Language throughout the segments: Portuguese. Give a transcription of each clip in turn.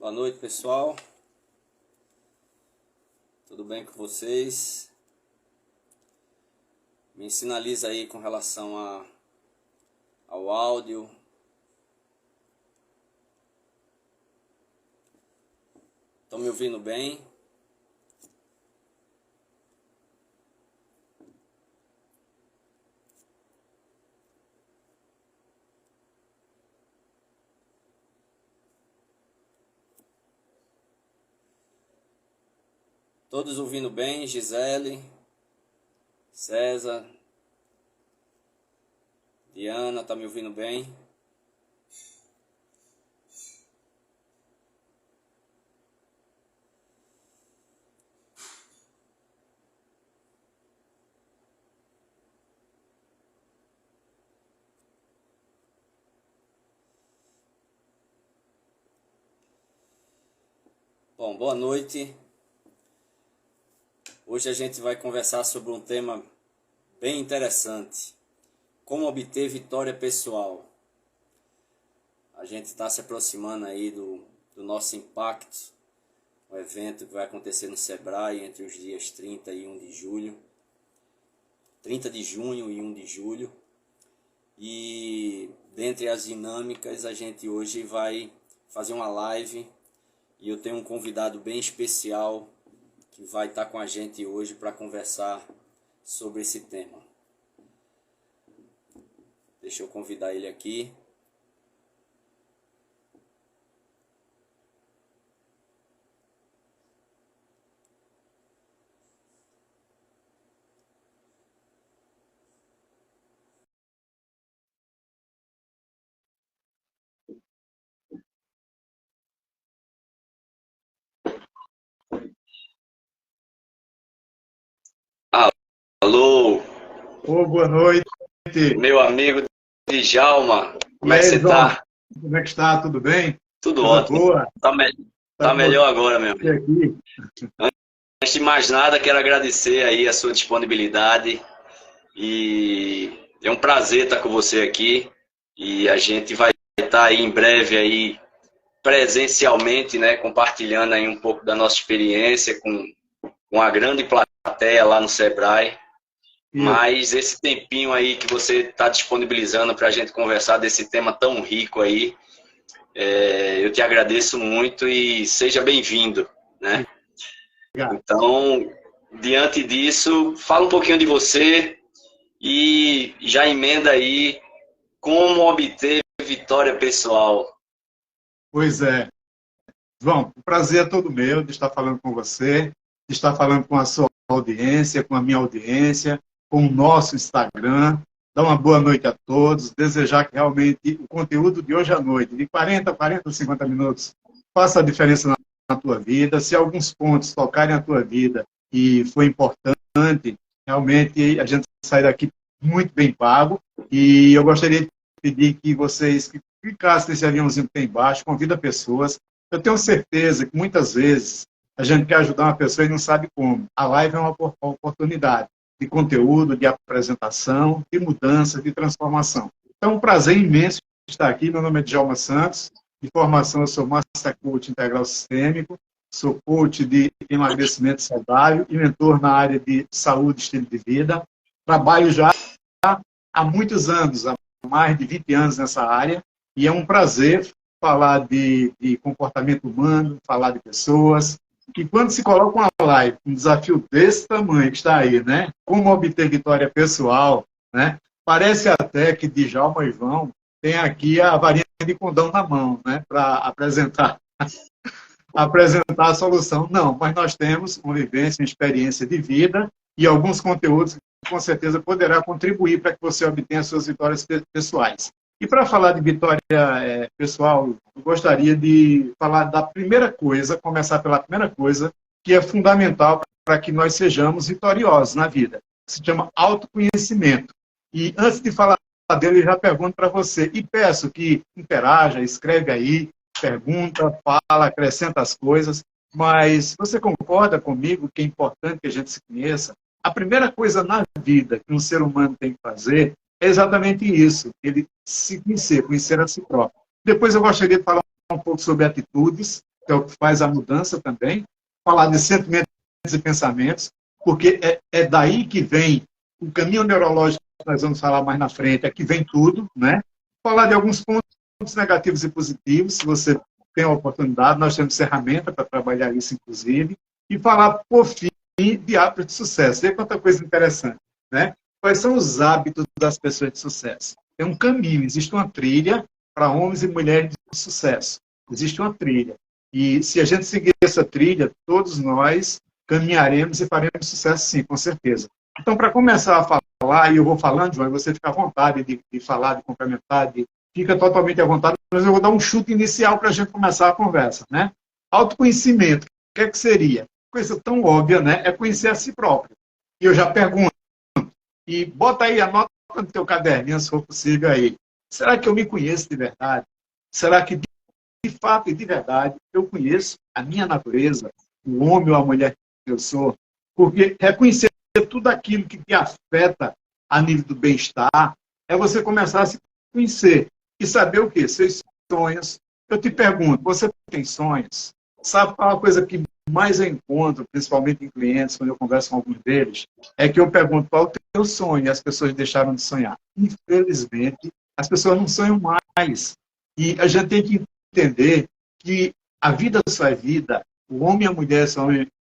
Boa noite, pessoal. Tudo bem com vocês? Me sinaliza aí com relação ao áudio. Estão me ouvindo bem? Todos ouvindo bem? Gisele, César, Diana, tá me ouvindo bem? Bom, boa noite. Hoje a gente vai conversar sobre um tema bem interessante. Como obter vitória pessoal. A gente está se aproximando aí do nosso Impacto, um evento que vai acontecer no Sebrae entre os dias 30 e 1 de julho. 30 de junho e 1 de julho. E dentre as dinâmicas, a gente hoje vai fazer uma live e eu tenho um convidado bem especial que vai estar com a gente hoje para conversar sobre esse tema. Deixa eu convidar ele aqui. Alô, Boa noite. meu amigo Djalma, como E é que aí, você João? tá? Como é que está? Tudo bem? Tudo Coisa ótimo. boa. Tá Com melhor agora, meu você amigo. aqui. Antes de mais nada, quero agradecer aí a sua disponibilidade e é um prazer estar com você aqui e a gente vai estar aí em breve aí presencialmente, né, compartilhando aí um pouco da nossa experiência com a grande plateia lá no Sebrae. Isso. Mas esse tempinho aí que você está disponibilizando para a gente conversar desse tema tão rico aí, eu te agradeço muito e seja bem-vindo, né? Obrigado. Então, diante disso, fala um pouquinho de você e já emenda aí como obter vitória pessoal. Pois é. João, o prazer é todo meu de estar falando com você, de estar falando com a sua audiência, com a minha audiência, com o nosso Instagram. Dar uma boa noite a todos, desejar que realmente o conteúdo de hoje à noite, de 40 a 50 minutos, faça a diferença na tua vida. Se alguns pontos tocarem a tua vida e foi importante, realmente a gente sai daqui muito bem pago. E eu gostaria de pedir que vocês clicassem nesse aviãozinho que tem embaixo, convida pessoas. Eu tenho certeza que muitas vezes a gente quer ajudar uma pessoa e não sabe como. A live é uma oportunidade de conteúdo, de apresentação, de mudança, de transformação. Então, é um prazer imenso estar aqui. Meu nome é Djalma Santos. De formação, eu sou Master Coach Integral Sistêmico, sou coach de emagrecimento saudável e mentor na área de saúde e estilo de vida. Trabalho já há muitos anos, há mais de 20 anos nessa área, e é um prazer falar de comportamento humano, falar de pessoas, que quando se coloca uma live, um desafio desse tamanho que está aí, né? Como obter vitória pessoal, né? Parece até que Djalma e João têm aqui a varinha de condão na mão, né? Para apresentar a solução. Não, mas nós temos uma vivência, uma experiência de vida e alguns conteúdos que com certeza poderá contribuir para que você obtenha suas vitórias pessoais. E para falar de vitória pessoal, eu gostaria de falar da primeira coisa, começar pela primeira coisa, que é fundamental para que nós sejamos vitoriosos na vida. Se chama autoconhecimento. E antes de falar dele, eu já pergunto para você, e peço que interaja, escreve aí, pergunta, fala, acrescenta as coisas, mas você concorda comigo que é importante que a gente se conheça? A primeira coisa na vida que um ser humano tem que fazer é exatamente isso, ele se conhecer a si próprio. Depois eu gostaria de falar um pouco sobre atitudes, que é o que faz a mudança também, falar de sentimentos e pensamentos, porque é daí que vem o caminho neurológico que nós vamos falar mais na frente, é que vem tudo, né? Falar de alguns pontos negativos e positivos, se você tem a oportunidade, nós temos ferramenta para trabalhar isso, inclusive, e falar, por fim, de hábitos de sucesso. Vê quanta coisa interessante, né? Quais são os hábitos das pessoas de sucesso? Tem um caminho, existe uma trilha para homens e mulheres de sucesso. Existe uma trilha. E se a gente seguir essa trilha, todos nós caminharemos e faremos sucesso, sim, com certeza. Então, para começar a falar, e eu vou falando, João, você fica à vontade de falar, de complementar, fica totalmente à vontade, mas eu vou dar um chute inicial para a gente começar a conversa, né? Autoconhecimento, o que é que seria? Coisa tão óbvia, né? É conhecer a si próprio. E eu já pergunto, e bota aí, anota no teu caderninho, se for possível aí. Será que eu me conheço de verdade? Será que, de fato e de verdade, eu conheço a minha natureza, o homem ou a mulher que eu sou? Porque reconhecer tudo aquilo que te afeta a nível do bem-estar é você começar a se conhecer e saber o quê? Seus sonhos. Eu te pergunto, você tem sonhos? Sabe qual é a coisa que mais eu encontro, principalmente em clientes, quando eu converso com alguns deles, é que eu pergunto qual é o teu sonho e as pessoas deixaram de sonhar. Infelizmente, as pessoas não sonham mais. E a gente tem que entender que a vida só é vida, o homem e a mulher são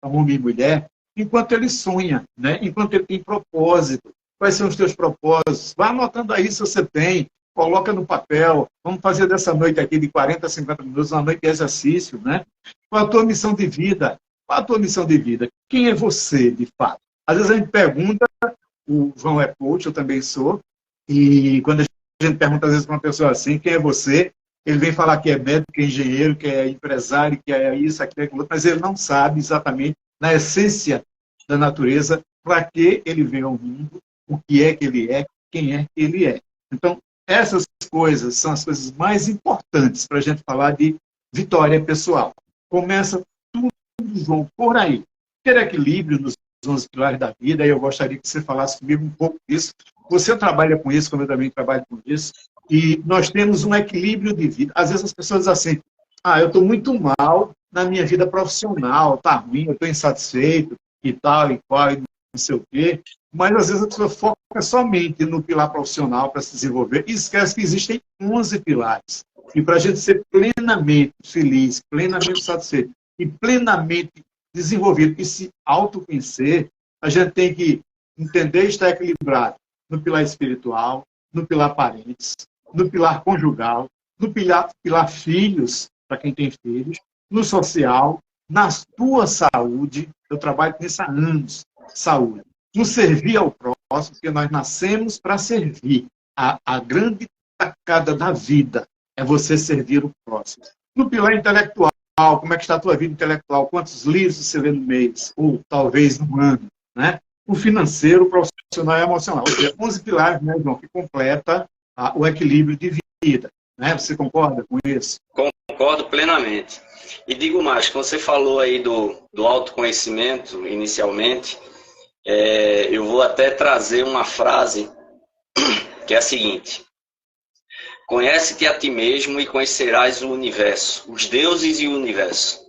homem e mulher, enquanto ele sonha, né? Enquanto ele tem propósito. Quais são os teus propósitos? Vá anotando aí se você tem, coloca no papel. Vamos fazer dessa noite aqui de 40 a 50 minutos, uma noite de exercício, né? Qual a tua missão de vida? Qual a tua missão de vida? Quem é você, de fato? Às vezes a gente pergunta, o João é coach, eu também sou, e quando a gente pergunta às vezes para uma pessoa assim, quem é você? Ele vem falar que é médico, que é engenheiro, que é empresário, que é isso, aquilo, aquilo, mas ele não sabe exatamente, na essência da natureza, para que ele veio ao mundo, o que é que ele é, quem é que ele é. Então, essas coisas são as coisas mais importantes para a gente falar de vitória pessoal. Começa tudo, João, por aí. Ter equilíbrio nos 11 pilares da vida, e eu gostaria que você falasse comigo um pouco disso. Você trabalha com isso, como eu também trabalho com isso, e nós temos um equilíbrio de vida. Às vezes as pessoas dizem assim, eu estou muito mal na minha vida profissional, está ruim, eu estou insatisfeito, e tal, e qual, e não sei o quê. Mas às vezes a pessoa foca somente no pilar profissional para se desenvolver e esquece que existem 11 pilares. E para a gente ser plenamente feliz, plenamente satisfeito e plenamente desenvolvido e se autoconhecer, a gente tem que entender e estar equilibrado no pilar espiritual, no pilar parentes, no pilar conjugal, no pilar filhos, para quem tem filhos, no social, na tua saúde. Eu trabalho com isso há anos, saúde. No servir ao próximo, porque nós nascemos para servir. A grande tacada da vida é você servir o próximo. No pilar intelectual, como é que está a tua vida intelectual? Quantos livros você lê no mês? Ou talvez no ano, né? O financeiro, o profissional e o emocional. Ou seja, 11 pilares, né, João, que completa o equilíbrio de vida. Né? Você concorda com isso? Concordo plenamente. E digo mais, quando você falou aí do autoconhecimento, inicialmente, eu vou até trazer uma frase que é a seguinte: conhece-te a ti mesmo e conhecerás o universo, os deuses e o universo.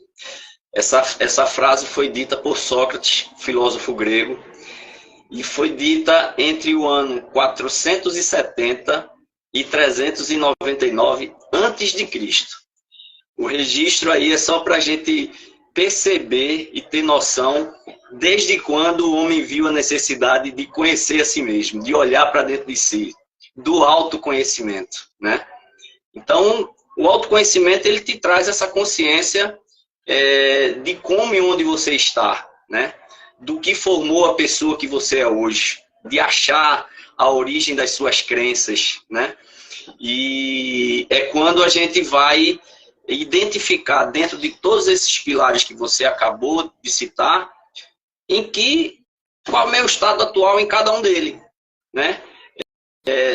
Essa frase foi dita por Sócrates, filósofo grego, e foi dita entre o ano 470 e 399 a.C. O registro aí é só para a gente perceber e ter noção desde quando o homem viu a necessidade de conhecer a si mesmo, de olhar para dentro de si, do autoconhecimento, né? Então, o autoconhecimento, ele te traz essa consciência de como e onde você está, né? Do que formou a pessoa que você é hoje, de achar a origem das suas crenças, né? E é quando a gente vai identificar dentro de todos esses pilares que você acabou de citar, qual é o meu estado atual em cada um deles, né?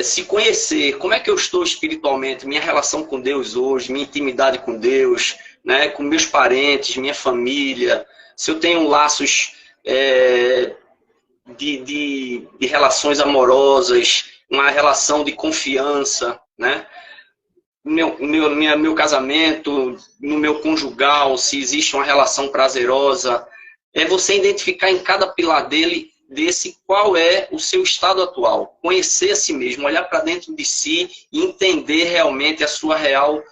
Se conhecer, como é que eu estou espiritualmente, minha relação com Deus hoje, minha intimidade com Deus, né, com meus parentes, minha família, se eu tenho laços de relações amorosas, uma relação de confiança, né? meu casamento, no meu conjugal, se existe uma relação prazerosa. É você identificar em cada pilar desse qual é o seu estado atual. Conhecer a si mesmo, olhar para dentro de si e entender realmente a sua real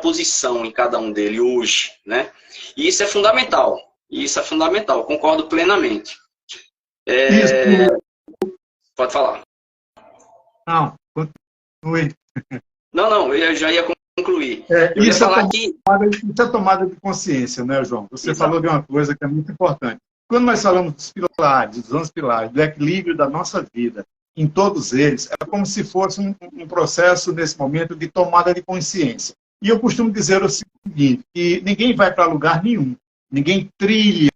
posição em cada um dele hoje, né? E isso é fundamental. Isso é fundamental, concordo plenamente. Isso, Pode falar. não, continue. Não, eu já ia concluir. Eu ia Isso é falar que... isso é tomada de consciência, né, João? Você Exato. falou de uma coisa que é muito importante. Quando nós falamos dos pilares, dos 11 pilares, do equilíbrio da nossa vida, em todos eles, é como se fosse um processo, nesse momento, de tomada de consciência. E eu costumo dizer o seguinte, que ninguém vai para lugar nenhum, ninguém trilha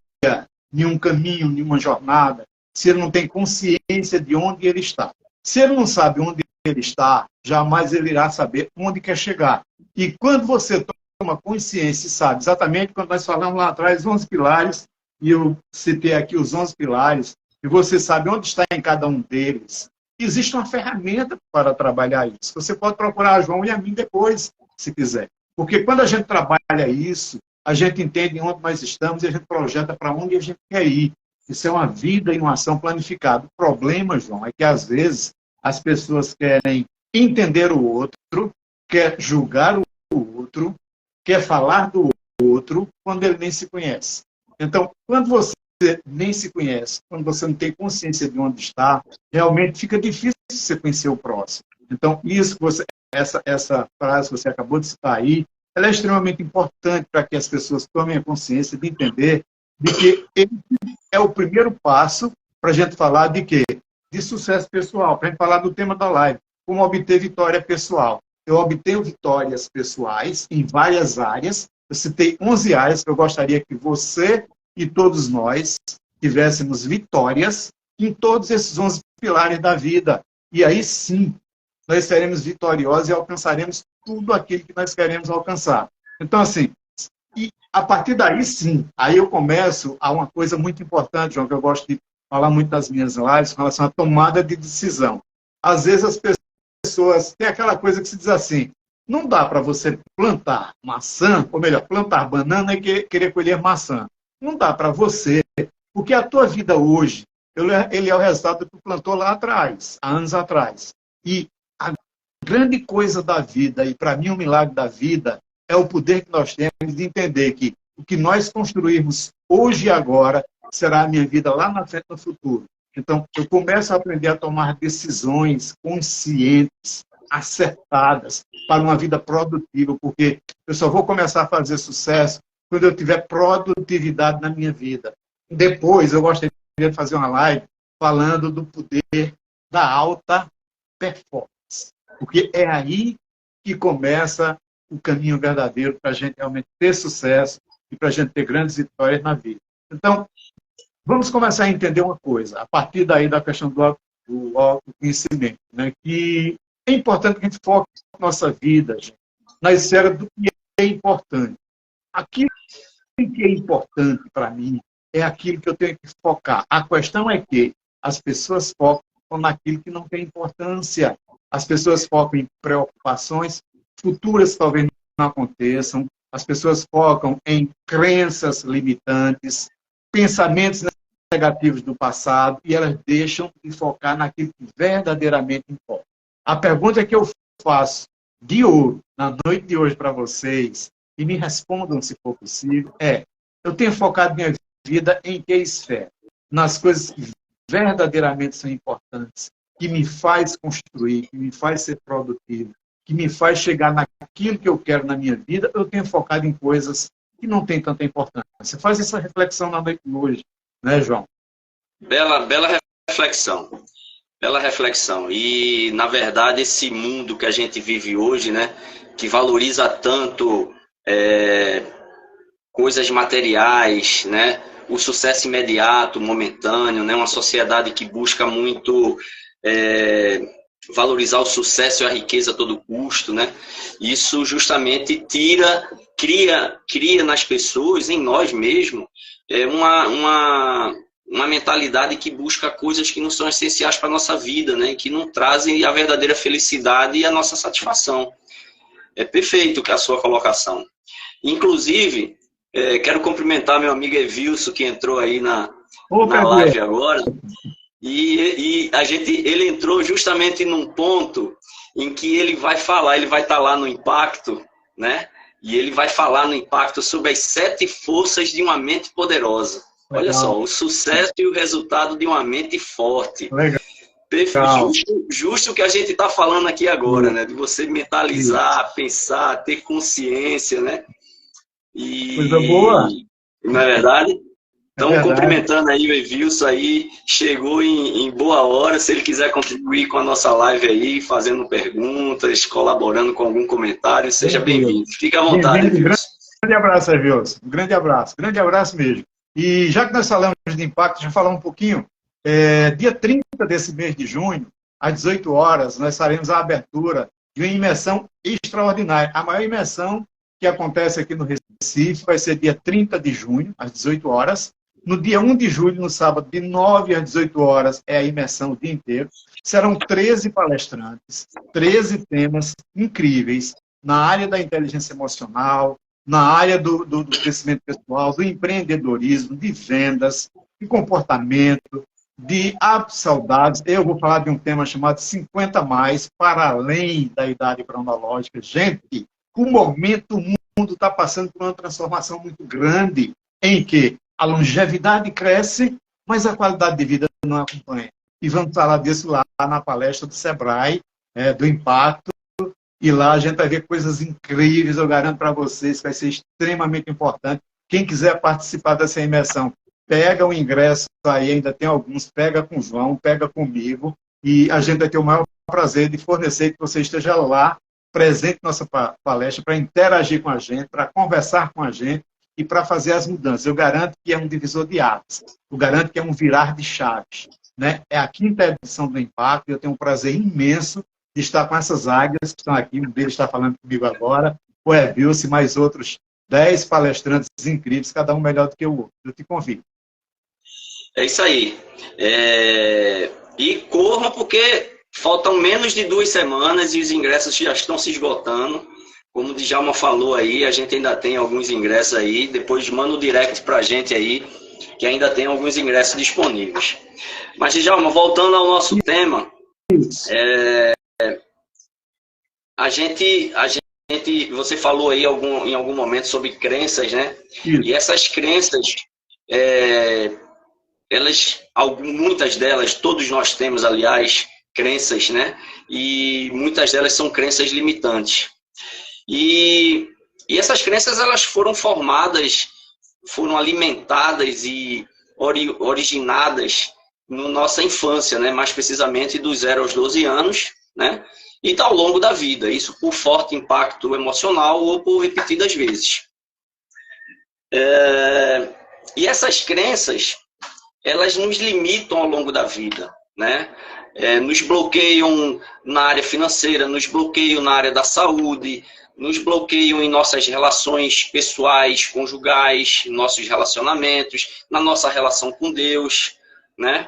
nenhum caminho, nenhuma jornada, se ele não tem consciência de onde ele está. Se ele não sabe onde ele está, jamais ele irá saber onde quer chegar. E quando você toma consciência e sabe exatamente, quando nós falamos lá atrás, 11 pilares, e eu citei aqui os 11 pilares, e você sabe onde está em cada um deles, existe uma ferramenta para trabalhar isso. Você pode procurar a João e a mim depois, se quiser. Porque quando a gente trabalha isso, a gente entende onde nós estamos e a gente projeta para onde a gente quer ir. Isso é uma vida e uma ação planificada. O problema, João, é que às vezes as pessoas querem entender o outro, quer julgar o outro, quer falar do outro, quando ele nem se conhece. Então, quando você nem se conhece, quando você não tem consciência de onde está, realmente fica difícil você conhecer o próximo. Então, isso que você, essa frase que você acabou de citar aí, ela é extremamente importante para que as pessoas tomem a consciência de entender de que ele é o primeiro passo para a gente falar de quê? De sucesso pessoal, para a gente falar do tema da live, como obter vitória pessoal. Eu obtenho vitórias pessoais em várias áreas. Eu citei 11 áreas que eu gostaria que você e todos nós tivéssemos vitórias em todos esses 11 pilares da vida. E aí sim, nós seremos vitoriosos e alcançaremos tudo aquilo que nós queremos alcançar. Então, assim, e a partir daí sim, aí eu começo a uma coisa muito importante, João, que eu gosto de falar muito nas minhas lives, com relação à tomada de decisão. Às vezes as pessoas têm aquela coisa que se diz assim, não dá para você plantar maçã, ou melhor, plantar banana e querer colher maçã. Não dá para você, porque a tua vida hoje, ele é o resultado do que tu plantou lá atrás, há anos atrás. E a grande coisa da vida, e para mim o milagre da vida, é o poder que nós temos de entender que o que nós construirmos hoje e agora será a minha vida lá na frente, no futuro. Então, eu começo a aprender a tomar decisões conscientes, acertadas, para uma vida produtiva, porque eu só vou começar a fazer sucesso quando eu tiver produtividade na minha vida. Depois, eu gostaria de fazer uma live falando do poder da alta performance, porque é aí que começa o caminho verdadeiro para a gente realmente ter sucesso e para a gente ter grandes vitórias na vida. Então, vamos começar a entender uma coisa, a partir daí da questão do autoconhecimento, né? Que é importante que a gente foque na nossa vida, gente, na esfera do que é importante. Aquilo que é importante para mim é aquilo que eu tenho que focar. A questão é que as pessoas focam naquilo que não tem importância. As pessoas focam em preocupações futuras que talvez não aconteçam. As pessoas focam em crenças limitantes, pensamentos negativos do passado, e elas deixam de focar naquilo que verdadeiramente importa. A pergunta que eu faço de hoje, na noite de hoje para vocês, e me respondam se for possível, eu tenho focado minha vida em que esfera? Nas coisas que verdadeiramente são importantes, que me faz construir, que me faz ser produtivo, que me faz chegar naquilo que eu quero na minha vida, eu tenho focado em coisas que não têm tanta importância. Faz essa reflexão na noite de hoje, né, João? Bela reflexão. Bela reflexão. E, na verdade, esse mundo que a gente vive hoje, né, que valoriza tanto coisas materiais, né, o sucesso imediato, momentâneo, né, uma sociedade que busca muito valorizar o sucesso e a riqueza a todo custo, né? Isso justamente cria nas pessoas, em nós mesmos, uma mentalidade que busca coisas que não são essenciais para a nossa vida, né? Que não trazem a verdadeira felicidade e a nossa satisfação. É perfeito a sua colocação. Inclusive, quero cumprimentar meu amigo Evilson, que entrou aí na live agora. E ele entrou justamente num ponto em que ele vai falar, ele vai estar lá no Impacto, né? E ele vai falar no Impacto sobre as 7 forças de uma mente poderosa. Legal. Olha só, o sucesso e o resultado de uma mente forte. Legal. Justo o que a gente está falando aqui agora, né? De você mentalizar, pensar, ter consciência, né? Coisa boa. Não é verdade? Então, cumprimentando aí o Evilson aí, chegou em boa hora. Se ele quiser contribuir com a nossa live aí, fazendo perguntas, colaborando com algum comentário, seja bem-vindo. Fique à vontade, Evilson. Grande abraço, Evilson. Grande abraço mesmo. E já que nós falamos de impacto, deixa eu falar um pouquinho. Dia 30 desse mês de junho, às 18 horas, nós faremos a abertura de uma imersão extraordinária. A maior imersão que acontece aqui no Recife vai ser dia 30 de junho, às 18 horas. No dia 1 de julho, no sábado, de 9 às 18 horas, é a imersão o dia inteiro. Serão 13 palestrantes, 13 temas incríveis na área da inteligência emocional, na área do crescimento pessoal, do empreendedorismo, de vendas, de comportamento, de hábitos saudáveis. Eu vou falar de um tema chamado 50 mais, para além da idade cronológica. Gente, o momento, o mundo está passando por uma transformação muito grande, em que a longevidade cresce, mas a qualidade de vida não acompanha. E vamos falar disso lá na palestra do Sebrae, do Impacto, e lá a gente vai ver coisas incríveis, eu garanto para vocês que vai ser extremamente importante. Quem quiser participar dessa imersão, pega o ingresso aí, ainda tem alguns, pega com o João, pega comigo, e a gente vai ter o maior prazer de fornecer que você esteja lá, presente na nossa palestra, para interagir com a gente, para conversar com a gente, e para fazer as mudanças. Eu garanto que é um divisor de águas. Eu garanto que é um virar de chaves. Né? É a 5ª edição do Impacto e eu tenho um prazer imenso de estar com essas águias que estão aqui. Um deles está falando comigo agora, o Evilson e mais outros 10 palestrantes incríveis, cada um melhor do que o outro. Eu te convido. É isso aí. E corram porque faltam menos de 2 semanas e os ingressos já estão se esgotando. Como o Djalma falou aí, a gente ainda tem alguns ingressos aí. Depois manda o direct pra gente aí, que ainda tem alguns ingressos disponíveis. Mas, Djalma, voltando ao nosso tema, você falou aí em algum momento sobre crenças, né? Isso. E essas crenças, muitas delas, todos nós temos, aliás, crenças, né? E muitas delas são crenças limitantes. E essas crenças, elas foram formadas, foram alimentadas e originadas na nossa infância, né? Mais precisamente dos 0 aos 12 anos, né? E ao longo da vida, isso por forte impacto emocional ou por repetidas vezes. E essas crenças, elas nos limitam ao longo da vida, né? Nos bloqueiam na área financeira, nos bloqueiam na área da saúde, nos bloqueiam em nossas relações pessoais, conjugais, nossos relacionamentos, na nossa relação com Deus, né?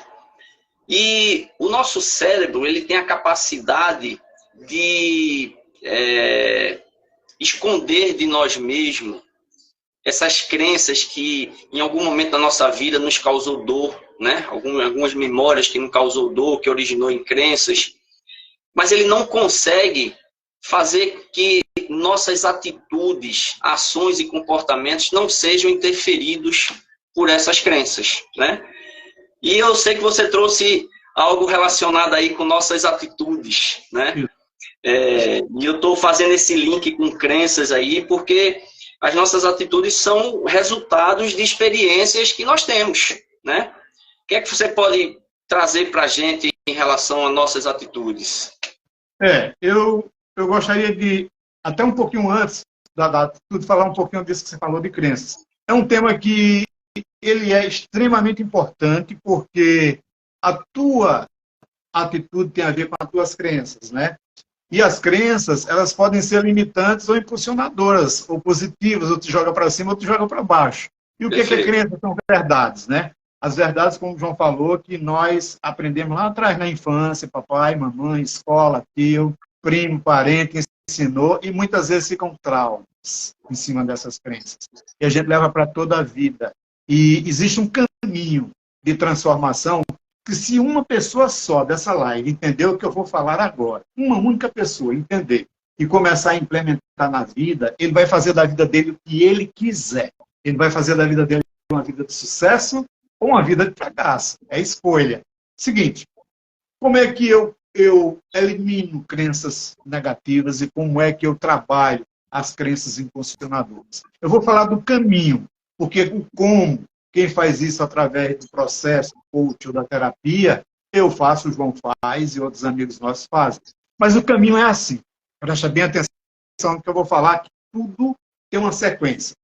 E o nosso cérebro, ele tem a capacidade de esconder de nós mesmos essas crenças que em algum momento da nossa vida nos causou dor, né? Algumas memórias que nos causou dor, que originou em crenças, mas ele não consegue fazer que nossas atitudes, ações e comportamentos não sejam interferidos por essas crenças, né? E eu sei que você trouxe algo relacionado aí com nossas atitudes, né? E eu estou fazendo esse link com crenças aí, porque as nossas atitudes são resultados de experiências que nós temos, né? O que é que você pode trazer para a gente em relação às nossas atitudes? Eu gostaria de, até um pouquinho antes da atitude, falar um pouquinho disso que você falou de crenças. É um tema que ele é extremamente importante, porque a tua atitude tem a ver com as tuas crenças, né? E as crenças, elas podem ser limitantes ou impulsionadoras, ou positivas, ou te joga para cima, ou te joga para baixo. E o que é crença? São verdades, né? As verdades, como o João falou, que nós aprendemos lá atrás na infância, papai, mamãe, escola, tio, primo, parente, ensinou, e muitas vezes ficam traumas em cima dessas crenças. E a gente leva para toda a vida. E existe um caminho de transformação que, se uma pessoa só dessa live entender o que eu vou falar agora, uma única pessoa entender e começar a implementar na vida, ele vai fazer da vida dele o que ele quiser. Ele vai fazer da vida dele uma vida de sucesso ou uma vida de fracasso. É escolha. Seguinte, como é que eu elimino crenças negativas e como é que eu trabalho as crenças impulsionadoras? Eu vou falar do caminho, porque o como, quem faz isso através do processo coach ou da terapia, eu faço, o João faz e outros amigos nossos fazem. Mas o caminho é assim. Presta bem atenção no que eu vou falar, que tudo tem uma sequência.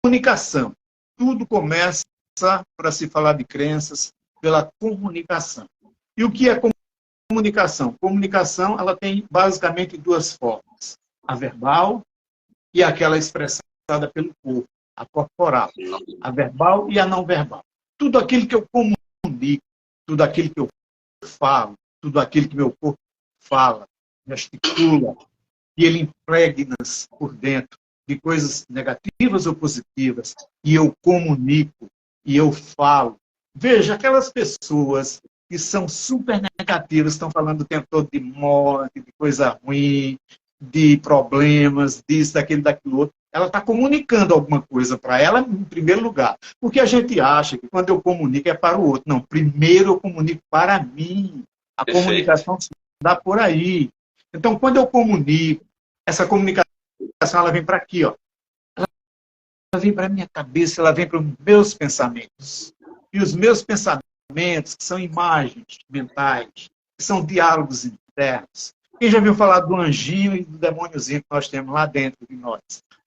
Comunicação. Tudo começa, para se falar de crenças, pela comunicação. E o que é comunicação? Comunicação, ela tem basicamente duas formas. A verbal e aquela expressada pelo corpo, a corporal. A verbal e a não verbal. Tudo aquilo que eu comunico, tudo aquilo que eu falo, tudo aquilo que meu corpo fala, gesticula, e ele impregna-se por dentro de coisas negativas ou positivas, e eu comunico, e eu falo. Veja, aquelas pessoas que são super negativas, estão falando o tempo todo de morte, de coisa ruim, de problemas, disso, daquilo, daquilo outro. Ela está comunicando alguma coisa para ela, em primeiro lugar. Porque a gente acha que quando eu comunico é para o outro. Não, primeiro eu comunico para mim. A comunicação se dá por aí. Então, quando eu comunico, essa comunicação ela vem para aqui, ó. Ela vem para a minha cabeça, ela vem para os meus pensamentos. E os meus pensamentos, que são imagens mentais, que são diálogos internos. Quem já ouviu falar do anjinho e do demôniozinho que nós temos lá dentro de nós?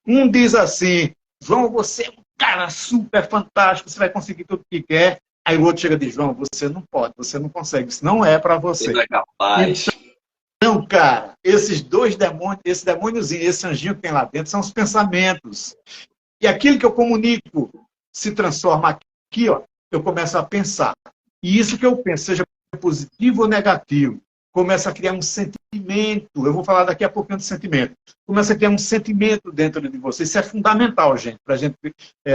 Um diz assim: João, você é um cara super fantástico, você vai conseguir tudo que quer. Aí o outro chega e diz: João, você não pode, você não consegue, isso não é para você. Não é capaz. Então, cara, esses dois demônios, esse demôniozinho, esse anjinho que tem lá dentro, são os pensamentos. E aquilo que eu comunico se transforma aqui, ó, eu começo a pensar. E isso que eu penso, seja positivo ou negativo, começa a criar um sentimento. Eu vou falar daqui a pouquinho do sentimento. Começa a criar um sentimento dentro de você. Isso é fundamental, gente, para a gente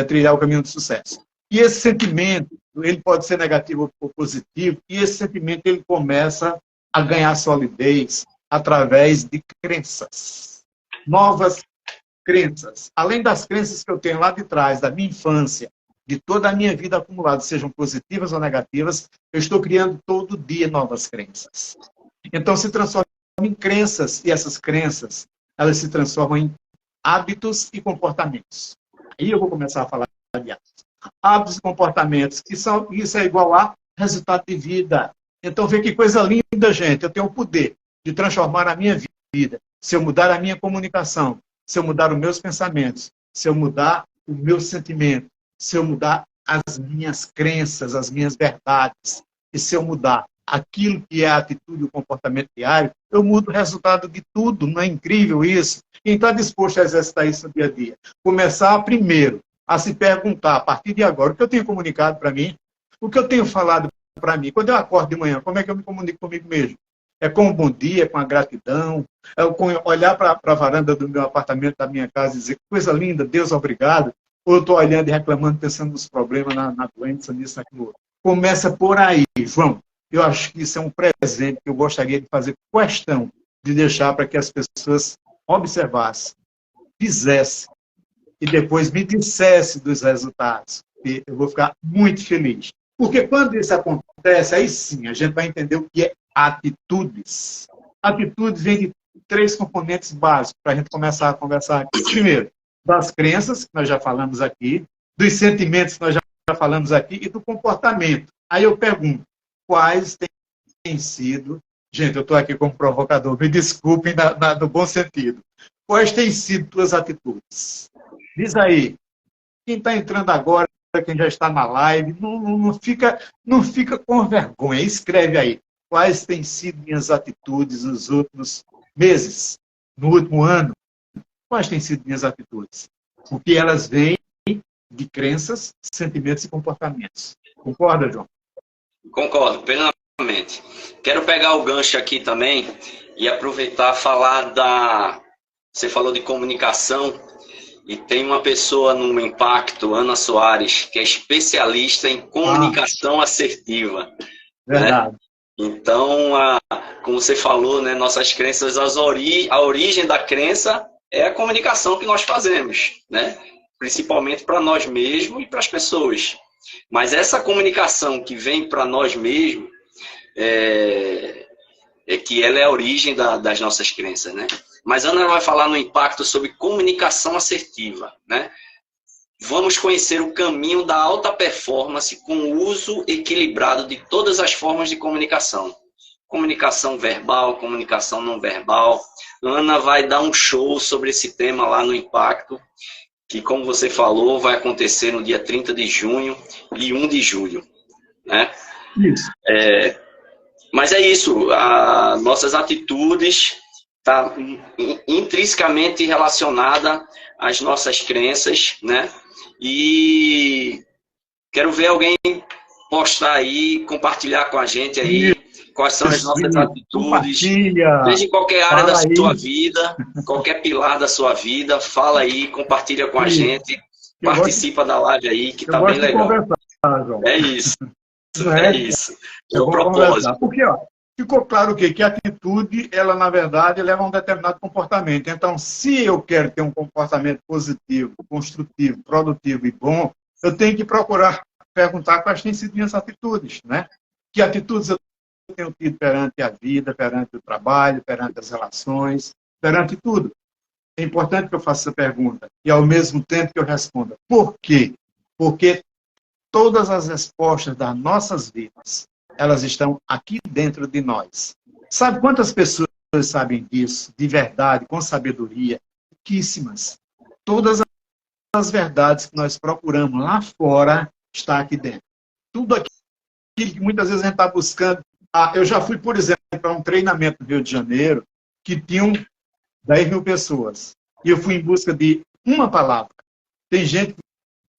trilhar o caminho do sucesso. E esse sentimento, ele pode ser negativo ou positivo, e esse sentimento ele começa a ganhar solidez através de crenças. Novas crenças. Além das crenças que eu tenho lá de trás, da minha infância, de toda a minha vida acumulada, sejam positivas ou negativas, eu estou criando todo dia novas crenças. Então, se transforma em crenças, e essas crenças, elas se transformam em hábitos e comportamentos. Aí eu vou começar a falar de hábitos. Hábitos e comportamentos, isso é igual a resultado de vida. Então, vê que coisa linda, gente. Eu tenho o poder de transformar a minha vida. Se eu mudar a minha comunicação, se eu mudar os meus pensamentos, se eu mudar o meu sentimento, se eu mudar as minhas crenças, as minhas verdades, e se eu mudar aquilo que é a atitude e o comportamento diário, eu mudo o resultado de tudo. Não é incrível isso? Quem está disposto a exercitar isso no dia a dia? Começar primeiro a se perguntar, a partir de agora, o que eu tenho comunicado para mim, o que eu tenho falado para mim. Quando eu acordo de manhã, como é que eu me comunico comigo mesmo? É com um bom dia, com a gratidão, é com olhar para a varanda do meu apartamento, da minha casa e dizer: que coisa linda, Deus, obrigado. Ou eu estou olhando e reclamando, pensando nos problemas, na doença, nisso, naquilo outro. Começa por aí, João. Eu acho que isso é um presente que eu gostaria de fazer questão de deixar para que as pessoas observassem, fizessem e depois me dissessem dos resultados. E eu vou ficar muito feliz. Porque quando isso acontece, aí sim a gente vai entender o que é atitudes. Atitudes vem de 3 componentes básicos para a gente começar a conversar aqui. Primeiro, das crenças, que nós já falamos aqui, dos sentimentos, que nós já falamos aqui, e do comportamento. Aí eu pergunto, quais têm sido... Gente, eu estou aqui como provocador, me desculpem no bom sentido. Quais têm sido tuas atitudes? Diz aí, quem está entrando agora, quem já está na live, não fica com vergonha. Escreve aí. Quais têm sido minhas atitudes nos últimos meses? No último ano? Quais têm sido minhas atitudes? Porque elas vêm de crenças, sentimentos e comportamentos. Concorda, João? Concordo, plenamente. Quero pegar o gancho aqui também e aproveitar falar da... Você falou de comunicação e tem uma pessoa no Impacto, Ana Soares, que é especialista em comunicação assertiva. Verdade. Né? Então, como você falou, né, nossas crenças, a origem da crença é a comunicação que nós fazemos, né? Principalmente para nós mesmos e para as pessoas. Mas essa comunicação que vem para nós mesmos, que ela é a origem das nossas crenças, né? Mas a Ana vai falar no Impacto sobre comunicação assertiva, né? Vamos conhecer o caminho da alta performance com o uso equilibrado de todas as formas de comunicação. Comunicação verbal, comunicação não verbal. Ana vai dar um show sobre esse tema lá no Impacto, que, como você falou, vai acontecer no dia 30 de junho e 1 de julho. Né? Isso. Mas é isso, nossas atitudes estão intrinsecamente relacionadas às nossas crenças, né? E quero ver alguém postar aí, compartilhar com a gente aí quais são as nossas atitudes. Seja em qualquer área da sua vida, qualquer pilar da sua vida, fala aí, compartilha com a gente, participa da live aí, que tá bem legal. É isso. É isso. É o propósito. Porque, ó, ficou claro o quê? Que a atitude, ela, na verdade, leva a um determinado comportamento. Então, se eu quero ter um comportamento positivo, construtivo, produtivo e bom, eu tenho que procurar perguntar quais têm sido minhas atitudes, né? Que atitudes eu tenho tido perante a vida, perante o trabalho, perante as relações, perante tudo. É importante que eu faça essa pergunta e, ao mesmo tempo, que eu responda. Por quê? Porque todas as respostas das nossas vidas, elas estão aqui dentro de nós. Sabe quantas pessoas sabem disso, de verdade, com sabedoria? Pouquíssimas. Todas as verdades que nós procuramos lá fora está aqui dentro. Tudo aquilo que muitas vezes a gente está buscando. Eu já fui, por exemplo, para um treinamento no Rio de Janeiro que tinham 10 mil pessoas. E eu fui em busca de uma palavra. Tem gente que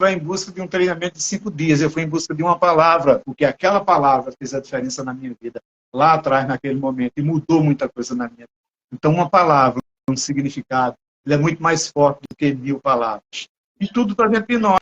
vai em busca de um treinamento de 5 dias. Eu fui em busca de uma palavra, porque aquela palavra fez a diferença na minha vida, lá atrás, naquele momento, e mudou muita coisa na minha vida. Então, uma palavra, um significado, ele é muito mais forte do que 1000 palavras. E tudo está dentro de nós.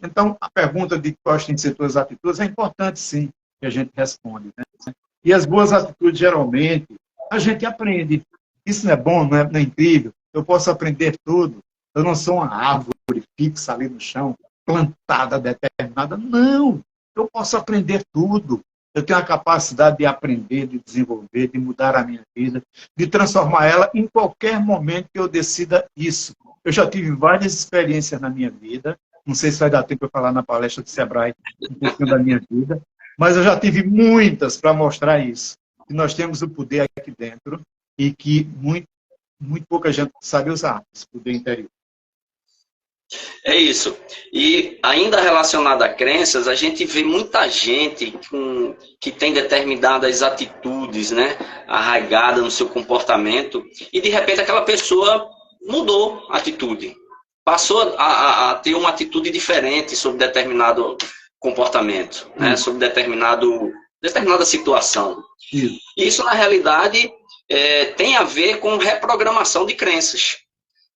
Então, a pergunta de quais têm de ser suas atitudes é importante, sim, que a gente responde. Né? E as boas atitudes, geralmente, a gente aprende. Isso não é bom, não é incrível? Eu posso aprender tudo. Eu não sou uma árvore fixa ali no chão, plantada, determinada. Não! Eu posso aprender tudo. Eu tenho a capacidade de aprender, de desenvolver, de mudar a minha vida, de transformar ela em qualquer momento que eu decida isso. Eu já tive várias experiências na minha vida. Não sei se vai dar tempo para falar na palestra do Sebrae um pouquinho da minha vida, mas eu já tive muitas para mostrar isso. Que nós temos o poder aqui dentro e que muito pouca gente sabe usar esse poder interior. É isso. E ainda relacionado a crenças, a gente vê muita gente que tem determinadas atitudes, né, arraigadas no seu comportamento, e de repente aquela pessoa mudou a atitude. Passou a ter uma atitude diferente sobre determinado comportamento, né, sobre determinada situação. E isso, na realidade, tem a ver com reprogramação de crenças.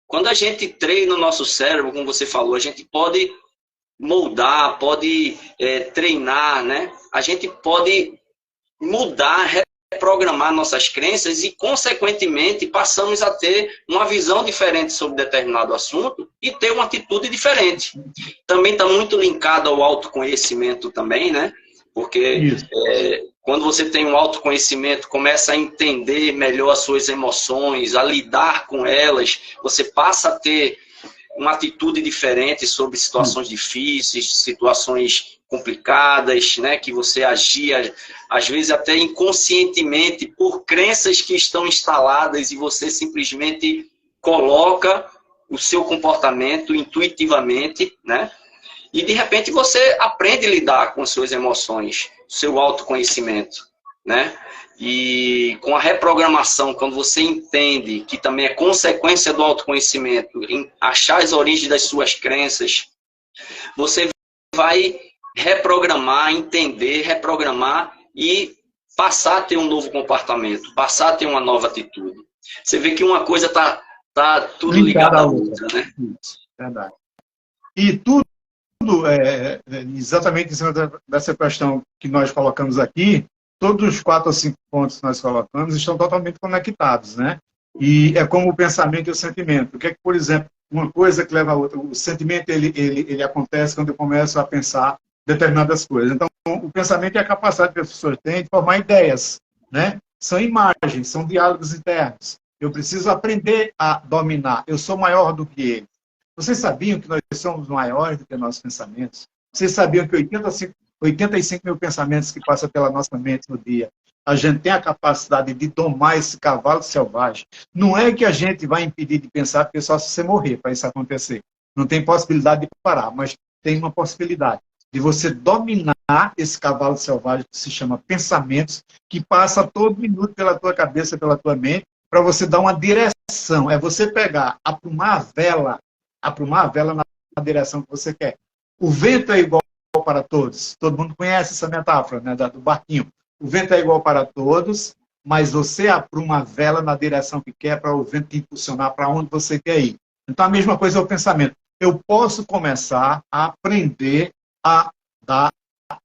Quando a gente treina o nosso cérebro, como você falou, a gente pode moldar, pode treinar, né? A gente pode mudar, reprogramar nossas crenças e, consequentemente, passamos a ter uma visão diferente sobre determinado assunto e ter uma atitude diferente. Também está muito linkado ao autoconhecimento também, né? Porque quando você tem um autoconhecimento, começa a entender melhor as suas emoções, a lidar com elas, você passa a ter uma atitude diferente sobre situações difíceis, situações complicadas, né, que você agia, às vezes até inconscientemente, por crenças que estão instaladas e você simplesmente coloca o seu comportamento intuitivamente, né? E, de repente, você aprende a lidar com as suas emoções, seu autoconhecimento, né? E com a reprogramação, quando você entende que também é consequência do autoconhecimento, em achar as origens das suas crenças, você vai reprogramar, entender, reprogramar e passar a ter um novo comportamento, passar a ter uma nova atitude. Você vê que uma coisa tá tudo ligado à outra, né? Isso, verdade. E tudo, exatamente em cima dessa questão que nós colocamos aqui, todos os 4 ou 5 pontos que nós colocamos estão totalmente conectados, né? E é como o pensamento e o sentimento. O que é que, por exemplo, uma coisa que leva a outra, o sentimento ele acontece quando eu começo a pensar determinadas coisas. Então, o pensamento é a capacidade que as pessoas têm de formar ideias, né? São imagens, são diálogos internos. Eu preciso aprender a dominar. Eu sou maior do que ele. Vocês sabiam que nós somos maiores do que nossos pensamentos? Vocês sabiam que 85 mil pensamentos que passam pela nossa mente no dia, a gente tem a capacidade de domar esse cavalo selvagem. Não é que a gente vai impedir de pensar, porque só se você morrer para isso acontecer. Não tem possibilidade de parar, mas tem uma possibilidade de você dominar esse cavalo selvagem que se chama pensamentos, que passa todo minuto pela tua cabeça, pela tua mente, para você dar uma direção. É você pegar, aprumar a vela na direção que você quer. O vento é igual para todos. Todo mundo conhece essa metáfora, né, do barquinho. O vento é igual para todos, mas você apruma a vela na direção que quer para o vento te impulsionar para onde você quer ir. Então, a mesma coisa é o pensamento. Eu posso começar a aprender a dar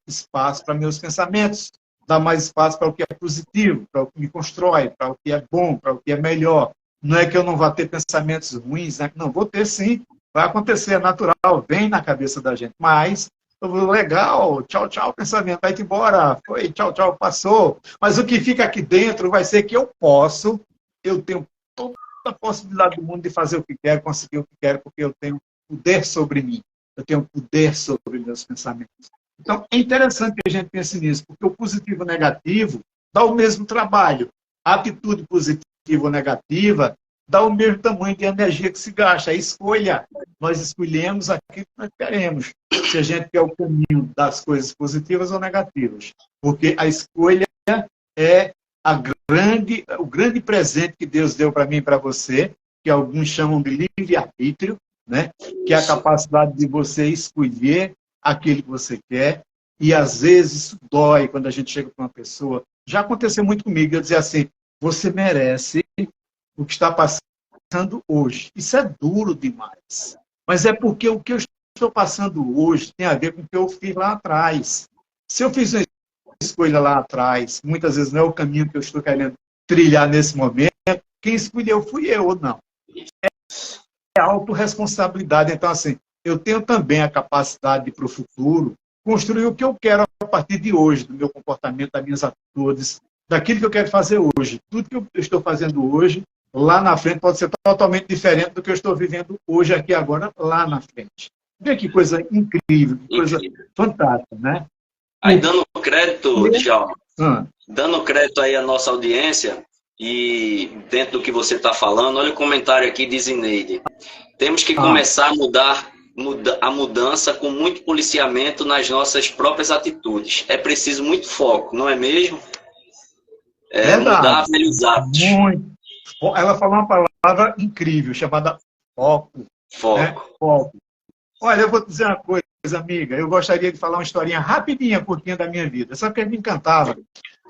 espaço para meus pensamentos, dar mais espaço para o que é positivo, para o que me constrói, para o que é bom, para o que é melhor. Não é que eu não vá ter pensamentos ruins, né? Não, vou ter sim, vai acontecer, é natural, vem na cabeça da gente, mas legal, tchau, tchau, pensamento, vai-te embora, foi, tchau, tchau, passou. Mas o que fica aqui dentro vai ser que eu tenho toda a possibilidade do mundo de fazer o que quero, conseguir o que quero, porque eu tenho poder sobre mim, eu tenho poder sobre meus pensamentos. Então, é interessante que a gente pense nisso, porque o positivo e o negativo dá o mesmo trabalho. A atitude positiva ou negativa dá o mesmo tamanho de energia que se gasta. A escolha, nós escolhemos aquilo que nós queremos. Se a gente quer o caminho das coisas positivas ou negativas. Porque a escolha é o grande presente que Deus deu para mim e para você, que alguns chamam de livre-arbítrio, né? Que é a capacidade de você escolher aquilo que você quer. E às vezes isso dói quando a gente chega para uma pessoa. Já aconteceu muito comigo, eu dizer assim, você merece o que está passando hoje. Isso é duro demais. Mas é porque o que eu estou passando hoje tem a ver com o que eu fiz lá atrás. Se eu fiz uma escolha lá atrás, muitas vezes não é o caminho que eu estou querendo trilhar nesse momento, quem escolheu fui eu ou não. É autorresponsabilidade. Então, assim, eu tenho também a capacidade de, para o futuro, construir o que eu quero a partir de hoje, do meu comportamento, das minhas atitudes, daquilo que eu quero fazer hoje. Tudo que eu estou fazendo hoje, lá na frente, pode ser totalmente diferente do que eu estou vivendo hoje, aqui agora, lá na frente. Vê que coisa incrível, que coisa fantástica, né? Aí, dando crédito, Djalma, dando crédito aí à nossa audiência, e dentro do que você está falando, olha o comentário aqui de Zineide. Temos que começar a mudança com muito policiamento nas nossas próprias atitudes. É preciso muito foco, não é mesmo? Mudar velhos hábitos. Muito. Ela falou uma palavra incrível, chamada foco. Foco. Né? Foco. Olha, eu vou te dizer uma coisa, amiga. Eu gostaria de falar uma historinha rapidinha, curtinha da minha vida. Sabe o que me encantava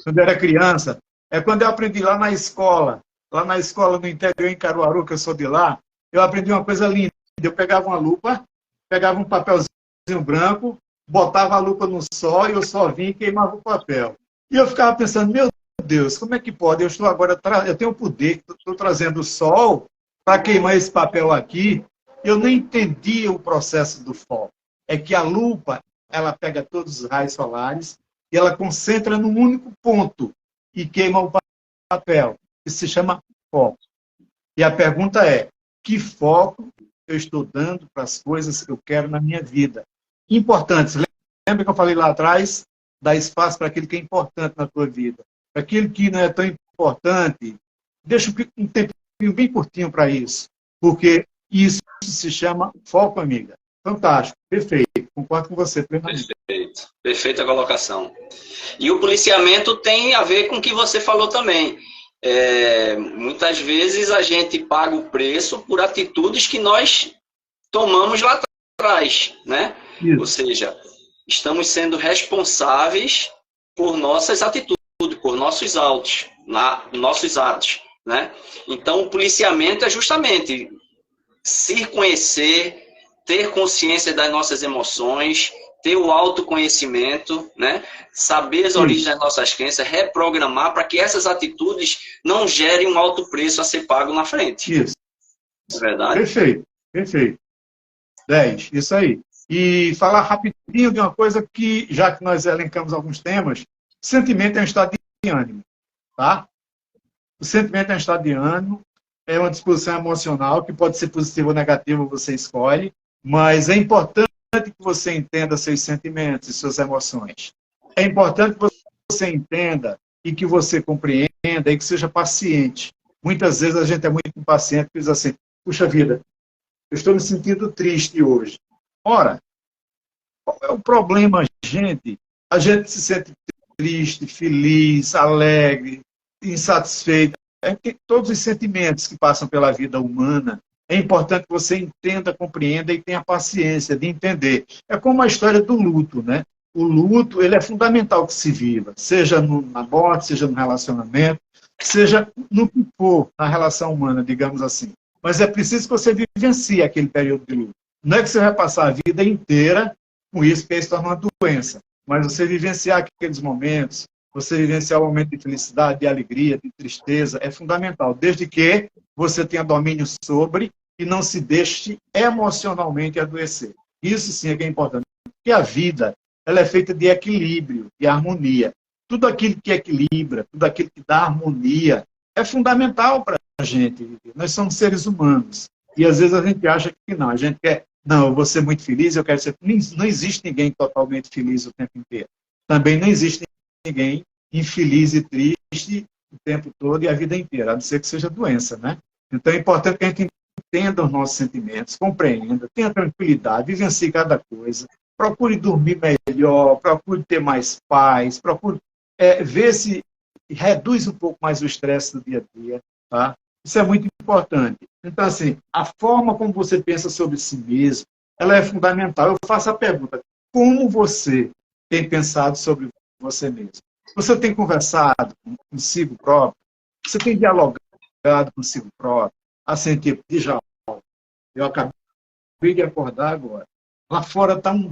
quando eu era criança? É quando eu aprendi lá na escola no interior, em Caruaru, que eu sou de lá, eu aprendi uma coisa linda. Eu pegava uma lupa, pegava um papelzinho branco, botava a lupa no sol e o sol vinha e queimava o papel. E eu ficava pensando, meu Deus, como é que pode? Eu tenho o poder, estou trazendo o sol para queimar esse papel aqui. Eu não entendia o processo do foco. É que a lupa, ela pega todos os raios solares e ela concentra num único ponto e queima o papel. Isso se chama foco. E a pergunta é, que foco eu estou dando para as coisas que eu quero na minha vida? Importantes. Lembra que eu falei lá atrás? Dá espaço para aquilo que é importante na tua vida. Para aquilo que não é tão importante, deixa um tempinho bem curtinho para isso. Porque isso se chama foco, amiga. Fantástico, perfeito. Concordo com você plenamente. Perfeito. Perfeita colocação. E o policiamento tem a ver com o que você falou também. Muitas vezes a gente paga o preço por atitudes que nós tomamos lá traz, né? Isso. Ou seja, estamos sendo responsáveis por nossas atitudes, por nossos atos, né? Então, o policiamento é justamente se conhecer, ter consciência das nossas emoções, ter o autoconhecimento, né? Saber as origens das nossas crenças, reprogramar para que essas atitudes não gerem um alto preço a ser pago na frente. Isso. É verdade? Perfeito, perfeito. 10, isso aí. E falar rapidinho de uma coisa que, já que nós elencamos alguns temas, sentimento é um estado de ânimo, tá? O sentimento é um estado de ânimo, é uma disposição emocional que pode ser positiva ou negativa, você escolhe, mas é importante que você entenda seus sentimentos e suas emoções. É importante que você entenda e que você compreenda e que seja paciente. Muitas vezes a gente é muito impaciente e diz assim, puxa vida, eu estou me sentindo triste hoje. Ora, qual é o problema, gente? A gente se sente triste, feliz, alegre, insatisfeito. Todos os sentimentos que passam pela vida humana, é importante que você entenda, compreenda e tenha paciência de entender. É como a história do luto, né? O luto, ele é fundamental que se viva, seja na morte, seja no relacionamento, seja no que for na relação humana, digamos assim. Mas é preciso que você vivencie aquele período de luto. Não é que você vai passar a vida inteira com isso, que isso torna uma doença. Mas você vivenciar aqueles momentos, você vivenciar o momento de felicidade, de alegria, de tristeza, é fundamental. Desde que você tenha domínio sobre e não se deixe emocionalmente adoecer. Isso sim é que é importante. Porque a vida, ela é feita de equilíbrio, de harmonia. Tudo aquilo que equilibra, tudo aquilo que dá harmonia, é fundamental para a gente. Nós somos seres humanos. E às vezes a gente acha que não. A gente quer, não, eu vou ser muito feliz, eu quero ser... Não existe ninguém totalmente feliz o tempo inteiro. Também não existe ninguém infeliz e triste o tempo todo e a vida inteira, a não ser que seja doença, né? Então é importante que a gente entenda os nossos sentimentos, compreenda, tenha tranquilidade, vivencie cada coisa, procure dormir melhor, procure ter mais paz, procure ver se reduz um pouco mais o estresse do dia a dia, tá? Isso é muito importante. Então, assim, a forma como você pensa sobre si mesmo, ela é fundamental. Eu faço a pergunta, como você tem pensado sobre você mesmo? Você tem conversado consigo próprio? Você tem dialogado consigo próprio? Assim, tipo, eu acabei de acordar agora. Lá fora está um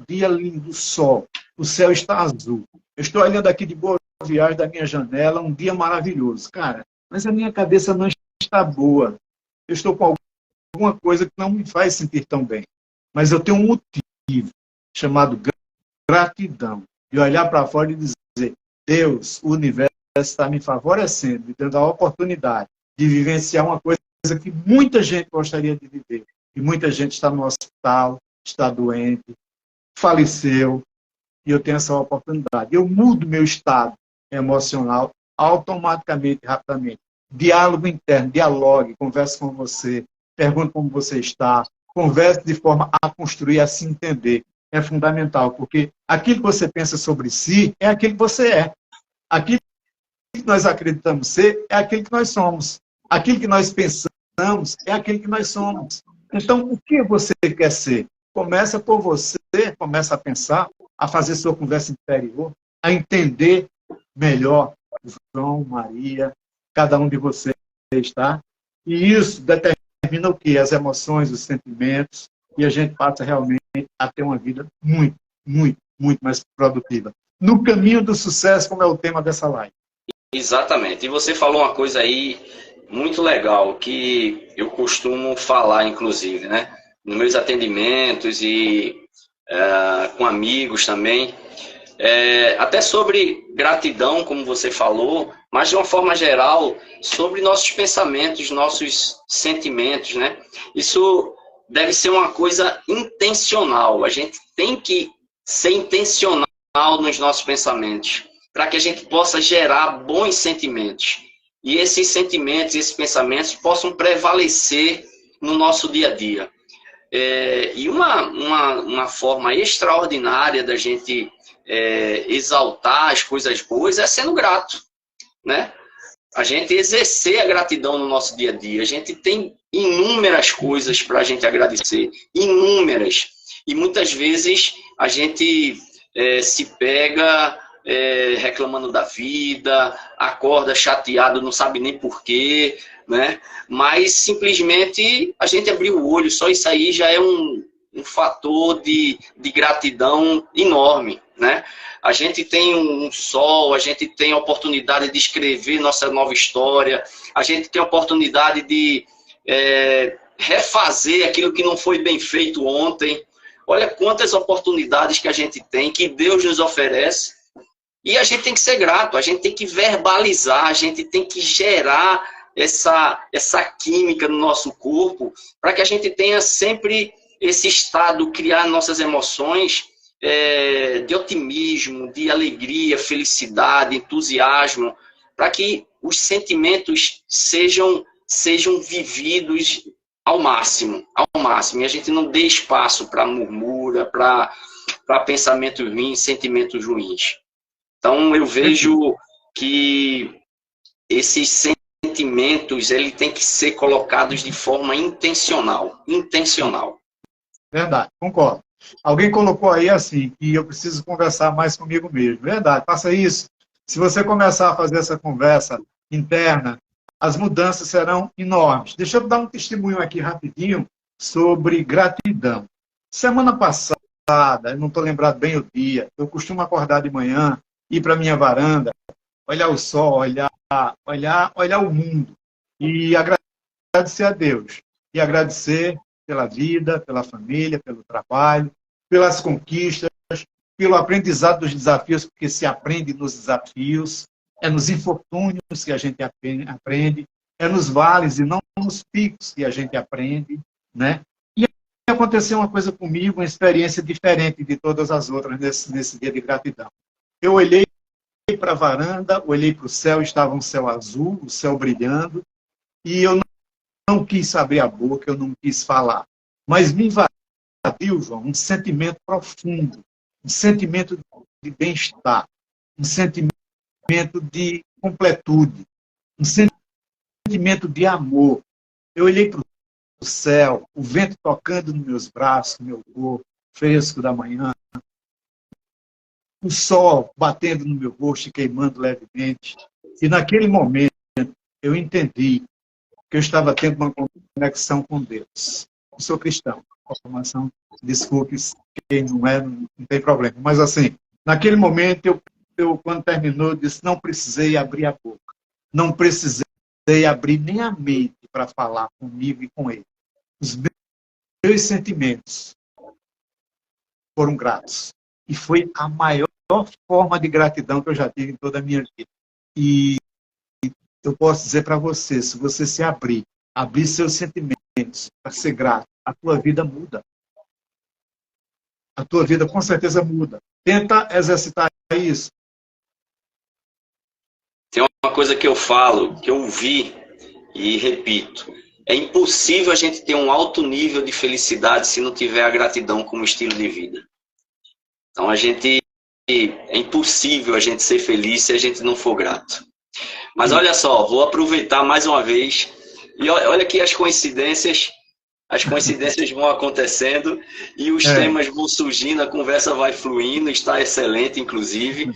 dia lindo, sol. O céu está azul. Eu estou olhando aqui de Boa Viagem da minha janela, um dia maravilhoso. Cara, mas a minha cabeça não está boa. Eu estou com alguma coisa que não me faz sentir tão bem. Mas eu tenho um motivo chamado gratidão. E olhar para fora e dizer, Deus, o universo está me favorecendo, me dando a oportunidade de vivenciar uma coisa que muita gente gostaria de viver. E muita gente está no hospital, está doente, faleceu, e eu tenho essa oportunidade. Eu mudo meu estado emocional automaticamente, rapidamente. Diálogo interno, dialogue, converse com você, pergunte como você está, converse de forma a construir, a se entender. É fundamental, porque aquilo que você pensa sobre si é aquilo que você é. Aquilo que nós acreditamos ser é aquilo que nós somos. Aquilo que nós pensamos é aquilo que nós somos. Então, o que você quer ser? Começa por você, começa a pensar, a fazer sua conversa interior, a entender melhor João, Maria, cada um de vocês, tá? E isso determina o quê? As emoções, os sentimentos, e a gente passa realmente a ter uma vida muito, muito, muito mais produtiva. No caminho do sucesso, como é o tema dessa live. Exatamente. E você falou uma coisa aí muito legal, que eu costumo falar, inclusive, né? Nos meus atendimentos e com amigos também. Até sobre gratidão, como você falou, mas de uma forma geral, sobre nossos pensamentos, nossos sentimentos, né? Isso deve ser uma coisa intencional. A gente tem que ser intencional nos nossos pensamentos, para que a gente possa gerar bons sentimentos. E esses sentimentos, esses pensamentos possam prevalecer no nosso dia a dia. E uma forma extraordinária da gente exaltar as coisas boas é sendo grato, né? A gente exercer a gratidão no nosso dia a dia. A gente tem inúmeras coisas para a gente agradecer, inúmeras. E muitas vezes a gente se pega reclamando da vida, acorda chateado, não sabe nem porquê, né? Mas simplesmente a gente abriu o olho, só isso aí já é um fator de gratidão enorme, né? A gente tem um sol, a gente tem a oportunidade de escrever nossa nova história, a gente tem a oportunidade de refazer aquilo que não foi bem feito ontem. Olha quantas oportunidades que a gente tem, que Deus nos oferece, e a gente tem que ser grato, a gente tem que verbalizar, a gente tem que gerar essa química no nosso corpo, para que a gente tenha sempre esse estado, criar nossas emoções de otimismo, de alegria, felicidade, entusiasmo, para que os sentimentos sejam vividos ao máximo, e a gente não dê espaço para murmura, para pensamentos ruins, sentimentos ruins. Então, eu vejo que esses sentimentos, ele tem que ser colocados de forma intencional. Verdade, concordo. Alguém colocou aí assim, que eu preciso conversar mais comigo mesmo. Verdade, faça isso. Se você começar a fazer essa conversa interna, as mudanças serão enormes. Deixa eu dar um testemunho aqui rapidinho sobre gratidão. Semana passada, eu não estou lembrado bem o dia, eu costumo acordar de manhã, ir para a minha varanda, olhar o sol, olhar o mundo e agradecer a Deus. E agradecer pela vida, pela família, pelo trabalho, pelas conquistas, pelo aprendizado dos desafios, porque se aprende nos desafios, é nos infortúnios que a gente aprende, é nos vales e não nos picos que a gente aprende, né? E aconteceu uma coisa comigo, uma experiência diferente de todas as outras nesse dia de gratidão. Eu olhei para a varanda, olhei para o céu, estava um céu azul, o céu brilhando, e eu não quis abrir a boca, eu não quis falar. Mas me invadiu, João, um sentimento profundo, um sentimento de bem-estar, um sentimento de completude, um sentimento de amor. Eu olhei para o céu, o vento tocando nos meus braços, no meu corpo, fresco da manhã, o sol batendo no meu rosto e queimando levemente. E naquele momento eu entendi que eu estava tendo uma conexão com Deus. Eu sou cristão. Formação, desculpe, quem não é, não tem problema. Mas assim, naquele momento, eu quando terminou, eu disse, não precisei abrir a boca. Não precisei abrir nem a mente para falar comigo e com ele. Os meus sentimentos foram gratos. E foi a maior forma de gratidão que eu já tive em toda a minha vida. E eu posso dizer para você, se você se abrir seus sentimentos para ser grato, a tua vida muda. A tua vida com certeza muda. Tenta exercitar isso. Tem uma coisa que eu falo, que eu vi e repito. É impossível a gente ter um alto nível de felicidade se não tiver a gratidão como estilo de vida. Então é impossível a gente ser feliz se a gente não for grato. Mas olha só, vou aproveitar mais uma vez. E olha que as coincidências vão acontecendo e os temas vão surgindo, a conversa vai fluindo, está excelente, inclusive.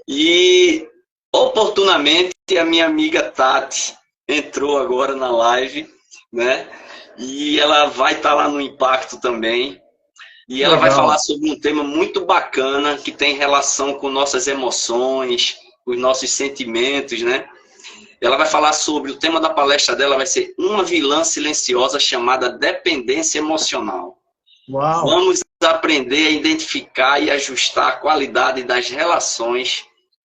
E, oportunamente, a minha amiga Tati entrou agora na live, né? E ela vai estar lá no Impacto também. E ela vai falar sobre um tema muito bacana que tem relação com nossas emoções, os nossos sentimentos, né? Ela vai falar sobre, o tema da palestra dela vai ser uma vilã silenciosa chamada dependência emocional. Uau. Vamos aprender a identificar e ajustar a qualidade das relações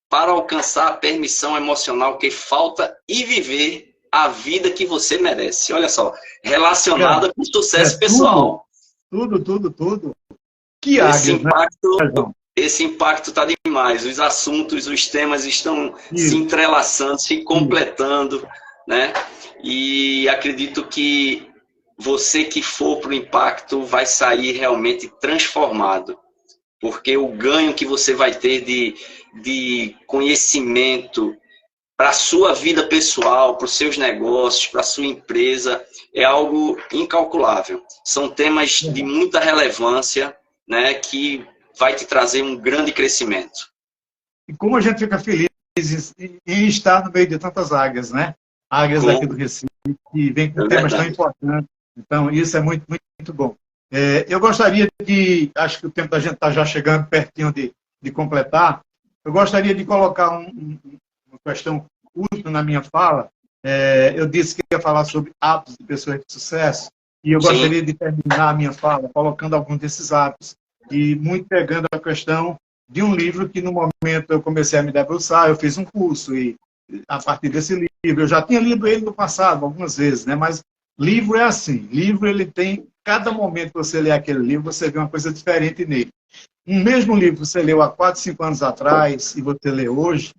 para alcançar a permissão emocional que falta e viver a vida que você merece. Olha só, relacionada com sucesso pessoal. Tudo. Que águia, Esse impacto está demais. Os assuntos, os temas estão se entrelaçando, se completando, né? E acredito que você que for para o impacto vai sair realmente transformado. Porque o ganho que você vai ter de conhecimento, para a sua vida pessoal, para os seus negócios, para a sua empresa, é algo incalculável. São temas de muita relevância, né, que vai te trazer um grande crescimento. E como a gente fica feliz em estar no meio de tantas águias, né? Águias daqui do Recife, que vem com temas tão importantes. Então, isso é muito, muito, muito bom. Eu gostaria de, acho que o tempo da gente está já chegando pertinho de completar, eu gostaria de colocar uma questão útil na minha fala. Eu disse que ia falar sobre hábitos de pessoas de sucesso, e eu gostaria de terminar a minha fala colocando alguns desses hábitos, e muito pegando a questão de um livro que, no momento, eu comecei a me debruçar, eu fiz um curso, e a partir desse livro, eu já tinha lido ele no passado, algumas vezes, né? Mas livro é assim, livro ele tem, cada momento que você lê aquele livro, você vê uma coisa diferente nele. Um mesmo livro que você leu há 4, 5 anos atrás, e você lê hoje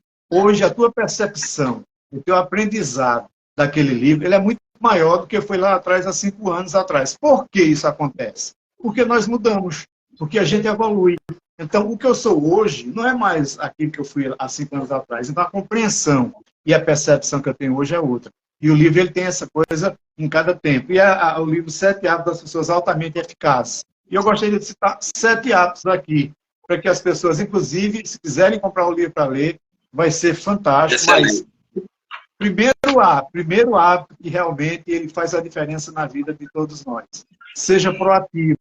a tua percepção, o teu aprendizado daquele livro, ele é muito maior do que foi lá atrás, há 5 anos atrás. Por que isso acontece? Porque nós mudamos, porque a gente evolui. Então, o que eu sou hoje não é mais aquilo que eu fui há 5 anos atrás. Então, a compreensão e a percepção que eu tenho hoje é outra. E o livro ele tem essa coisa em cada tempo. E o livro 7 Hábitos das Pessoas Altamente Eficazes. E eu gostaria de citar 7 hábitos aqui, para que as pessoas, inclusive, se quiserem comprar o livro para ler, vai ser fantástico. Excelente. Mas primeiro hábito que realmente ele faz a diferença na vida de todos nós. Seja proativo,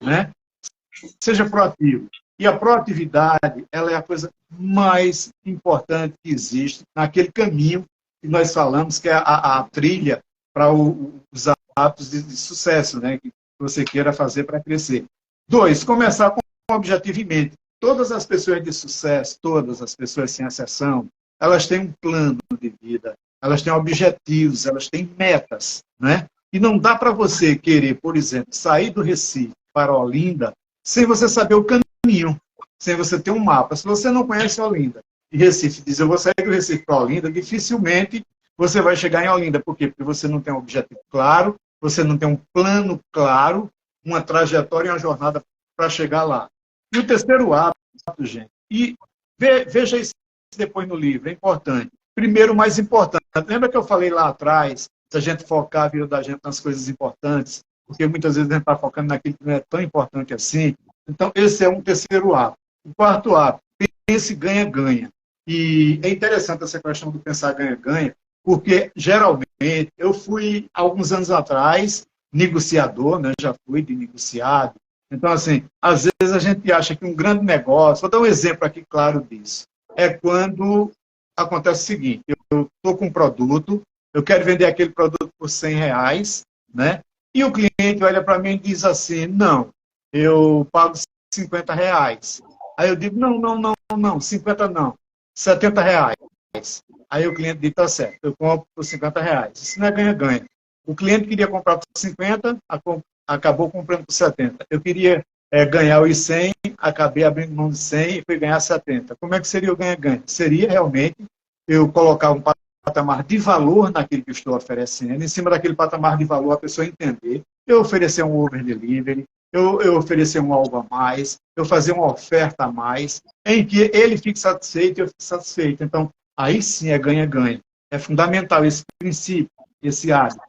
né? Seja proativo. E a proatividade, ela é a coisa mais importante que existe naquele caminho que nós falamos, que é a trilha para os hábitos de sucesso, né? Que você queira fazer para crescer. 2, começar com um objetivo em mente. Todas as pessoas de sucesso, todas as pessoas sem exceção, elas têm um plano de vida, elas têm objetivos, elas têm metas, né? E não dá para você querer, por exemplo, sair do Recife para Olinda sem você saber o caminho, sem você ter um mapa. Se você não conhece Olinda e Recife, diz eu vou sair do Recife para Olinda, dificilmente você vai chegar em Olinda. Por quê? Porque você não tem um objetivo claro, você não tem um plano claro, uma trajetória e uma jornada para chegar lá. E o terceiro hábito, gente, e veja isso depois no livro, é importante. Primeiro, o mais importante. Lembra que eu falei lá atrás, se a gente focar a vida da gente nas coisas importantes, porque muitas vezes a gente está focando naquilo que não é tão importante assim. Então, esse é um terceiro hábito. O quarto hábito, pense ganha-ganha. E é interessante essa questão do pensar ganha-ganha, porque, geralmente, eu fui, alguns anos atrás, negociador, né? Já fui de negociado. Então, assim, às vezes a gente acha que um grande negócio, vou dar um exemplo aqui claro disso, é quando acontece o seguinte, eu estou com um produto, eu quero vender aquele produto por R$100, né? E o cliente olha para mim e diz assim, não, eu pago R$50. Aí eu digo, não, 50 não, R$70. Aí o cliente diz, tá certo, eu compro por R$50. Isso não é ganha-ganha. O cliente queria comprar por 50, acabou comprando por 70. Eu queria ganhar os 100, acabei abrindo mão de 100 e fui ganhar 70. Como é que seria o ganha-ganha? Seria realmente eu colocar um patamar de valor naquilo que eu estou oferecendo, em cima daquele patamar de valor a pessoa entender, eu oferecer um over delivery, eu oferecer um algo a mais, eu fazer uma oferta a mais, em que ele fique satisfeito e eu fique satisfeito. Então, aí sim é ganha-ganha. É fundamental esse princípio, esse hábito.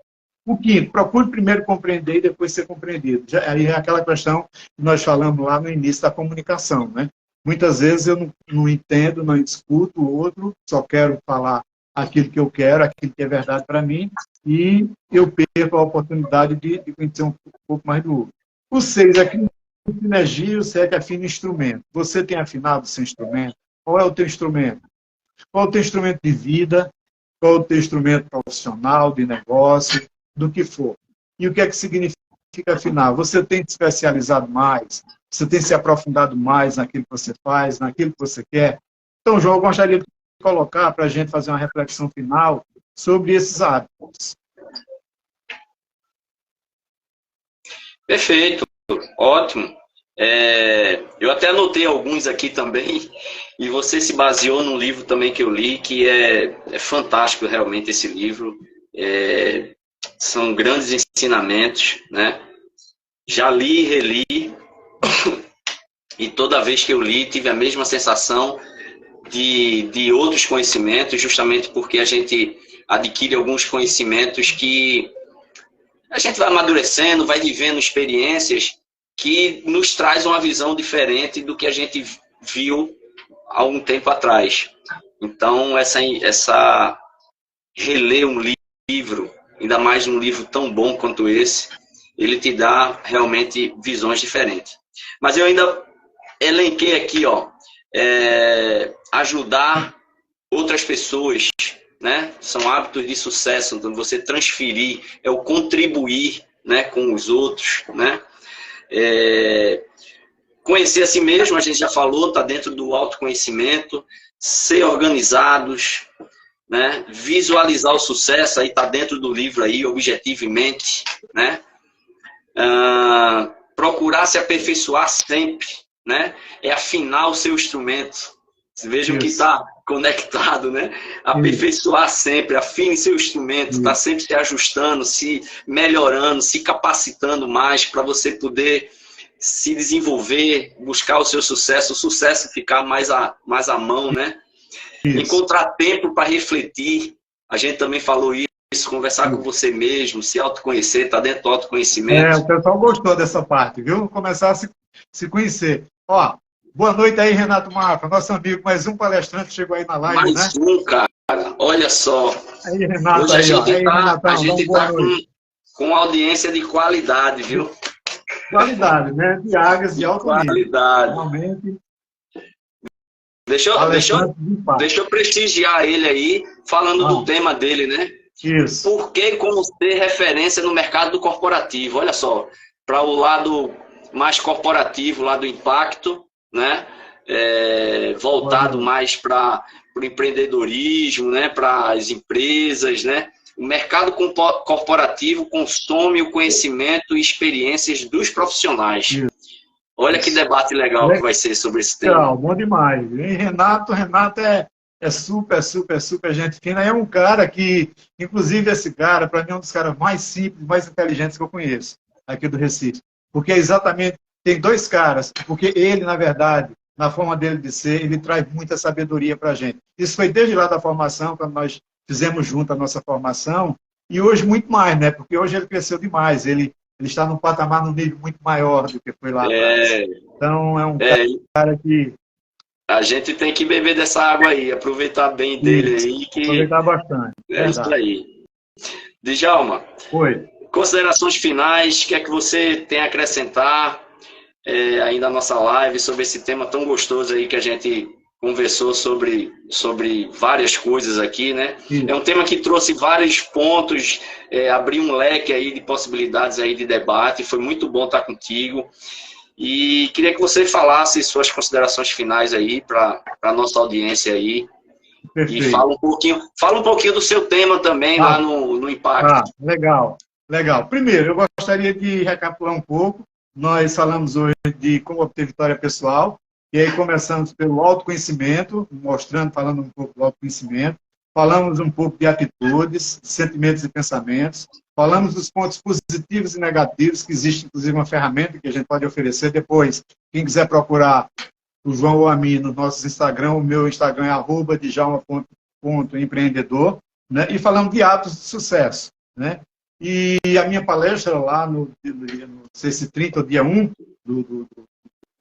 O quinto, procure primeiro compreender e depois ser compreendido. Aí é aquela questão que nós falamos lá no início da comunicação, né? Muitas vezes eu não entendo, não escuto o outro, só quero falar aquilo que eu quero, aquilo que é verdade para mim, e eu perco a oportunidade de conhecer um pouco mais do outro. O 6 é que sinergia, o 7 afina o instrumento. Você tem afinado o seu instrumento? Qual é o teu instrumento? Qual é o teu instrumento de vida? Qual é o teu instrumento profissional, de negócio, do que for? E o que é que significa afinar? Você tem se especializado mais? Você tem se aprofundado mais naquilo que você faz, naquilo que você quer? Então, João, eu gostaria de colocar para a gente fazer uma reflexão final sobre esses hábitos. Perfeito, ótimo. Eu até anotei alguns aqui também, e você se baseou num livro também que eu li, que é fantástico realmente esse livro. São grandes ensinamentos, né? Já li e reli, e toda vez que eu li tive a mesma sensação de outros conhecimentos, justamente porque a gente adquire alguns conhecimentos que a gente vai amadurecendo, vai vivendo experiências que nos traz uma visão diferente do que a gente viu há um tempo atrás. Então, reler um livro, ainda mais um livro tão bom quanto esse, ele te dá realmente visões diferentes. Mas eu ainda elenquei aqui, ó, ajudar outras pessoas, né? São hábitos de sucesso, então você transferir, é o contribuir, né, com os outros, né? Conhecer a si mesmo, a gente já falou, está dentro do autoconhecimento, ser organizados, né? Visualizar o sucesso, aí está dentro do livro aí, objetivamente, né? Procurar se aperfeiçoar sempre, né? É afinar o seu instrumento. Vejam que está conectado, né? Aperfeiçoar sempre, afine seu instrumento, está sempre se ajustando, se melhorando, se capacitando mais para você poder se desenvolver, buscar o seu sucesso, o sucesso ficar mais à mão, né? Isso. Encontrar tempo para refletir, a gente também falou isso, conversar com você mesmo, se autoconhecer, está dentro do autoconhecimento. O pessoal gostou dessa parte, viu? Começar a se conhecer. Ó, boa noite aí, Renato Mafra, nosso amigo, mais um palestrante chegou aí na live, mais um, cara, olha só. Aí, Renato, hoje a gente está com audiência de qualidade, viu? Qualidade, né? De águas de alto nível. Qualidade. Realmente. Deixa eu prestigiar ele aí, falando do tema dele, né? Isso. Por que como ser referência no mercado corporativo? Olha só, para o lado mais corporativo, lá do impacto, né? Voltado mais para o empreendedorismo, né? Para as empresas, né? O mercado corporativo consome o conhecimento e experiências dos profissionais. Isso. Olha que debate legal que vai ser sobre esse tema. Legal, bom demais. E Renato é super gente fina. É um cara que, inclusive esse cara, para mim é um dos caras mais simples, mais inteligentes que eu conheço aqui do Recife. Porque exatamente, tem dois caras, porque ele, na verdade, na forma dele de ser, ele traz muita sabedoria para a gente. Isso foi desde lá da formação, quando nós fizemos junto a nossa formação, e hoje muito mais, né? Porque hoje ele cresceu demais, ele está num patamar, num nível muito maior do que foi lá atrás. Então, é um cara que... A gente tem que beber dessa água aí, aproveitar bem dele aí. Aproveitar bastante. É isso aí. Djalma, oi. Considerações finais, o que é que você tem a acrescentar aí na nossa live sobre esse tema tão gostoso aí que a gente conversou sobre várias coisas aqui, né? É um tema que trouxe vários pontos, abriu um leque aí de possibilidades aí de debate, foi muito bom estar contigo. E queria que você falasse suas considerações finais aí para a nossa audiência aí. Perfeito. E fala um pouquinho do seu tema também lá no Impacto. Legal. Primeiro, eu gostaria de recapitular um pouco. Nós falamos hoje de como obter vitória pessoal. E aí começamos pelo autoconhecimento, falando um pouco do autoconhecimento. Falamos um pouco de atitudes, sentimentos e pensamentos. Falamos dos pontos positivos e negativos, que existe inclusive uma ferramenta que a gente pode oferecer depois. Quem quiser procurar o João ou a mim no nosso Instagram, o meu Instagram é @djalma.empreendedor, né? E falamos de hábitos de sucesso, né? E a minha palestra lá no CC30, o dia 1 do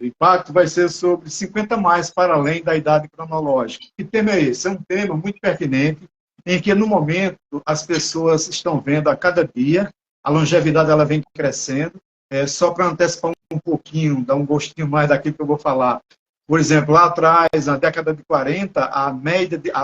Impacto, vai ser sobre 50 mais para além da idade cronológica. Que tema é esse? É um tema muito pertinente, em que, no momento, as pessoas estão vendo a cada dia, a longevidade ela vem crescendo. Só para antecipar um pouquinho, dar um gostinho mais daquilo que eu vou falar. Por exemplo, lá atrás, na década de 40, a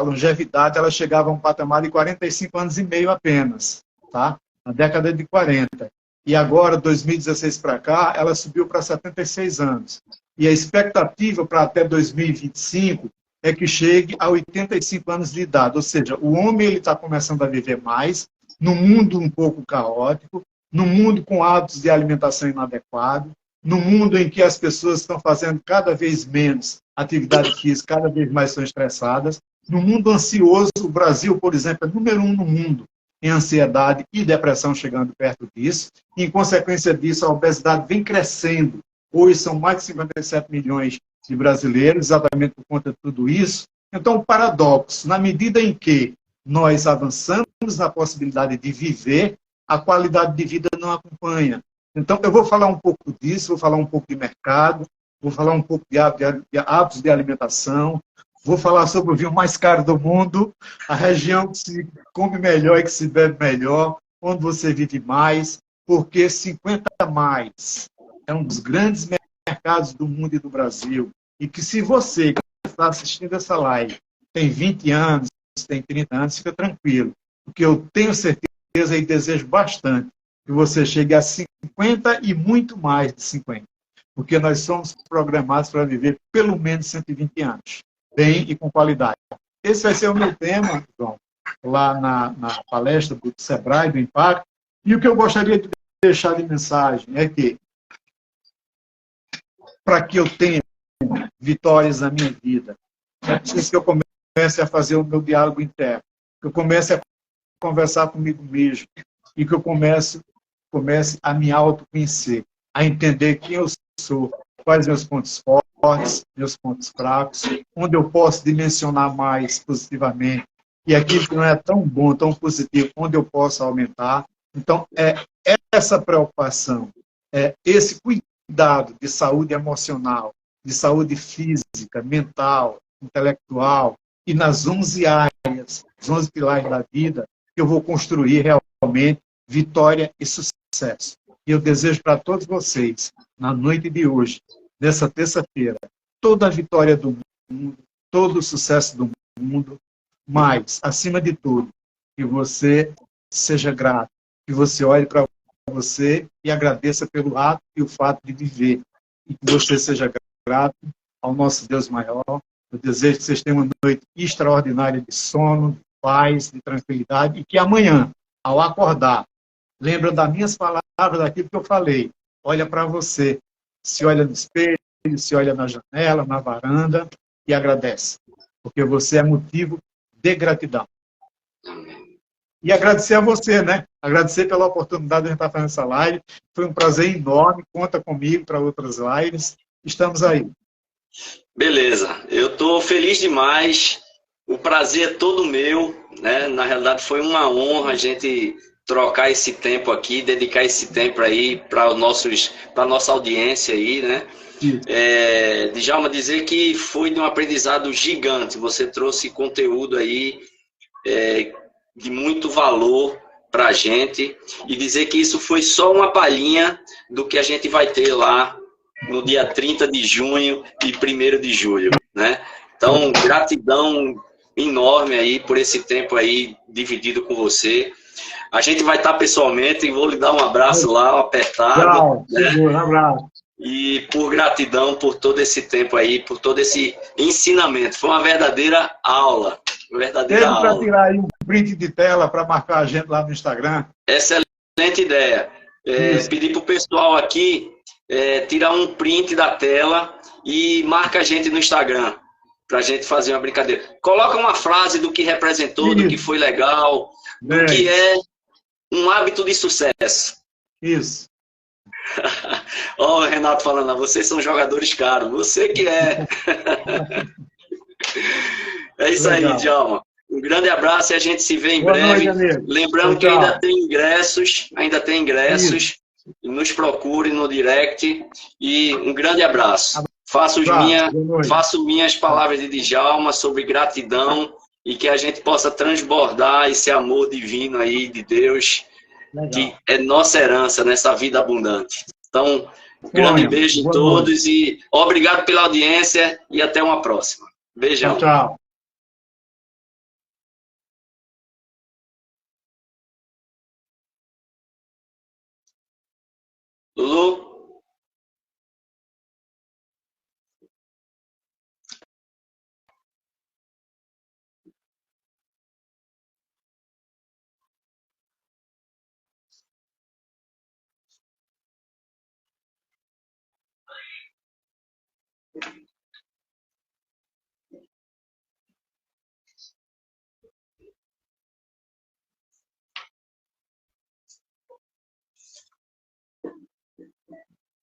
longevidade ela chegava a um patamar de 45 anos e meio apenas, tá? Na década de 40. E agora, 2016 para cá, ela subiu para 76 anos. E a expectativa para até 2025 é que chegue a 85 anos de idade. Ou seja, o homem está começando a viver mais, num mundo um pouco caótico, num mundo com hábitos de alimentação inadequados, num mundo em que as pessoas estão fazendo cada vez menos atividade física, cada vez mais são estressadas, num mundo ansioso. O Brasil, por exemplo, é número 1 no mundo em ansiedade e depressão, chegando perto disso. Em consequência disso, a obesidade vem crescendo. Hoje são mais de 57 milhões de brasileiros, exatamente por conta de tudo isso. Então, o paradoxo, na medida em que nós avançamos na possibilidade de viver, a qualidade de vida não acompanha. Então, eu vou falar um pouco disso, vou falar um pouco de mercado, vou falar um pouco de hábitos de alimentação, vou falar sobre o vinho mais caro do mundo, a região que se come melhor e que se bebe melhor, onde você vive mais, porque 50 mais é um dos grandes mercados do mundo e do Brasil. E que se você que está assistindo essa live tem 20 anos, tem 30 anos, fica tranquilo. Porque eu tenho certeza e desejo bastante que você chegue a 50 e muito mais de 50. Porque nós somos programados para viver pelo menos 120 anos, bem e com qualidade. Esse vai ser o meu tema, João, lá na palestra do Sebrae, do Impacto. E o que eu gostaria de deixar de mensagem é que, para que eu tenha vitórias na minha vida, é preciso que eu comece a fazer o meu diálogo interno, que eu comece a conversar comigo mesmo e que eu comece a me autoconhecer, a entender quem eu sou, quais meus pontos fortes, meus pontos fracos, onde eu posso dimensionar mais positivamente e aquilo que não é tão bom, tão positivo, onde eu posso aumentar. Então, é essa preocupação, esse cuidado de saúde emocional, de saúde física, mental, intelectual, e nas 11 áreas, os 11 pilares da vida, que eu vou construir realmente vitória e sucesso. E eu desejo para todos vocês, na noite de hoje, nessa terça-feira, toda a vitória do mundo, todo o sucesso do mundo, mas, acima de tudo, que você seja grato, que você olhe para você e agradeça pelo ato e o fato de viver, e que você seja grato ao nosso Deus maior. Eu desejo que vocês tenham uma noite extraordinária de sono, de paz, de tranquilidade, e que amanhã, ao acordar, lembra das minhas palavras, daquilo que eu falei. Olha para você, se olha no espelho, se olha na janela, na varanda, e agradece, porque você é motivo de gratidão. E agradecer a você, né? Agradecer pela oportunidade de a gente estar fazendo essa live. Foi um prazer enorme. Conta comigo para outras lives. Estamos aí. Beleza. Eu estou feliz demais. O prazer é todo meu, né? Na realidade, foi uma honra a gente trocar esse tempo aqui, dedicar esse tempo aí para a nossa audiência aí, né? Djalma, dizer que foi de um aprendizado gigante. Você trouxe conteúdo aí de muito valor para a gente, e dizer que isso foi só uma palhinha do que a gente vai ter lá no dia 30 de junho e 1º de julho, né? Então, gratidão enorme aí por esse tempo aí dividido com você. A gente vai estar pessoalmente, e vou lhe dar um abraço lá, um apertado. Tchau, né? Um abraço. E por gratidão por todo esse tempo aí, por todo esse ensinamento. Foi uma verdadeira aula. Mesmo para tirar aí um print de tela para marcar a gente lá no Instagram. Excelente ideia. Pedir para o pessoal aqui tirar um print da tela e marca a gente no Instagram, para a gente fazer uma brincadeira. Coloca uma frase do que representou, do que foi legal, do que é um hábito de sucesso. Isso. Ó, o Renato falando, vocês são jogadores caros. Você que é. É isso Legal. aí, Djalma. Um grande abraço e a gente se vê em Boa breve. noite, amigo. Lembrando que ainda tem ingressos. Isso. Nos procure no direct. E um grande abraço. Faço minhas palavras de Djalma sobre gratidão e que a gente possa transbordar esse amor divino aí de Deus, que é nossa herança nessa vida abundante. Então, grande beijo a todos e obrigado pela audiência e até uma próxima. Beijão. Tchau. Lulu?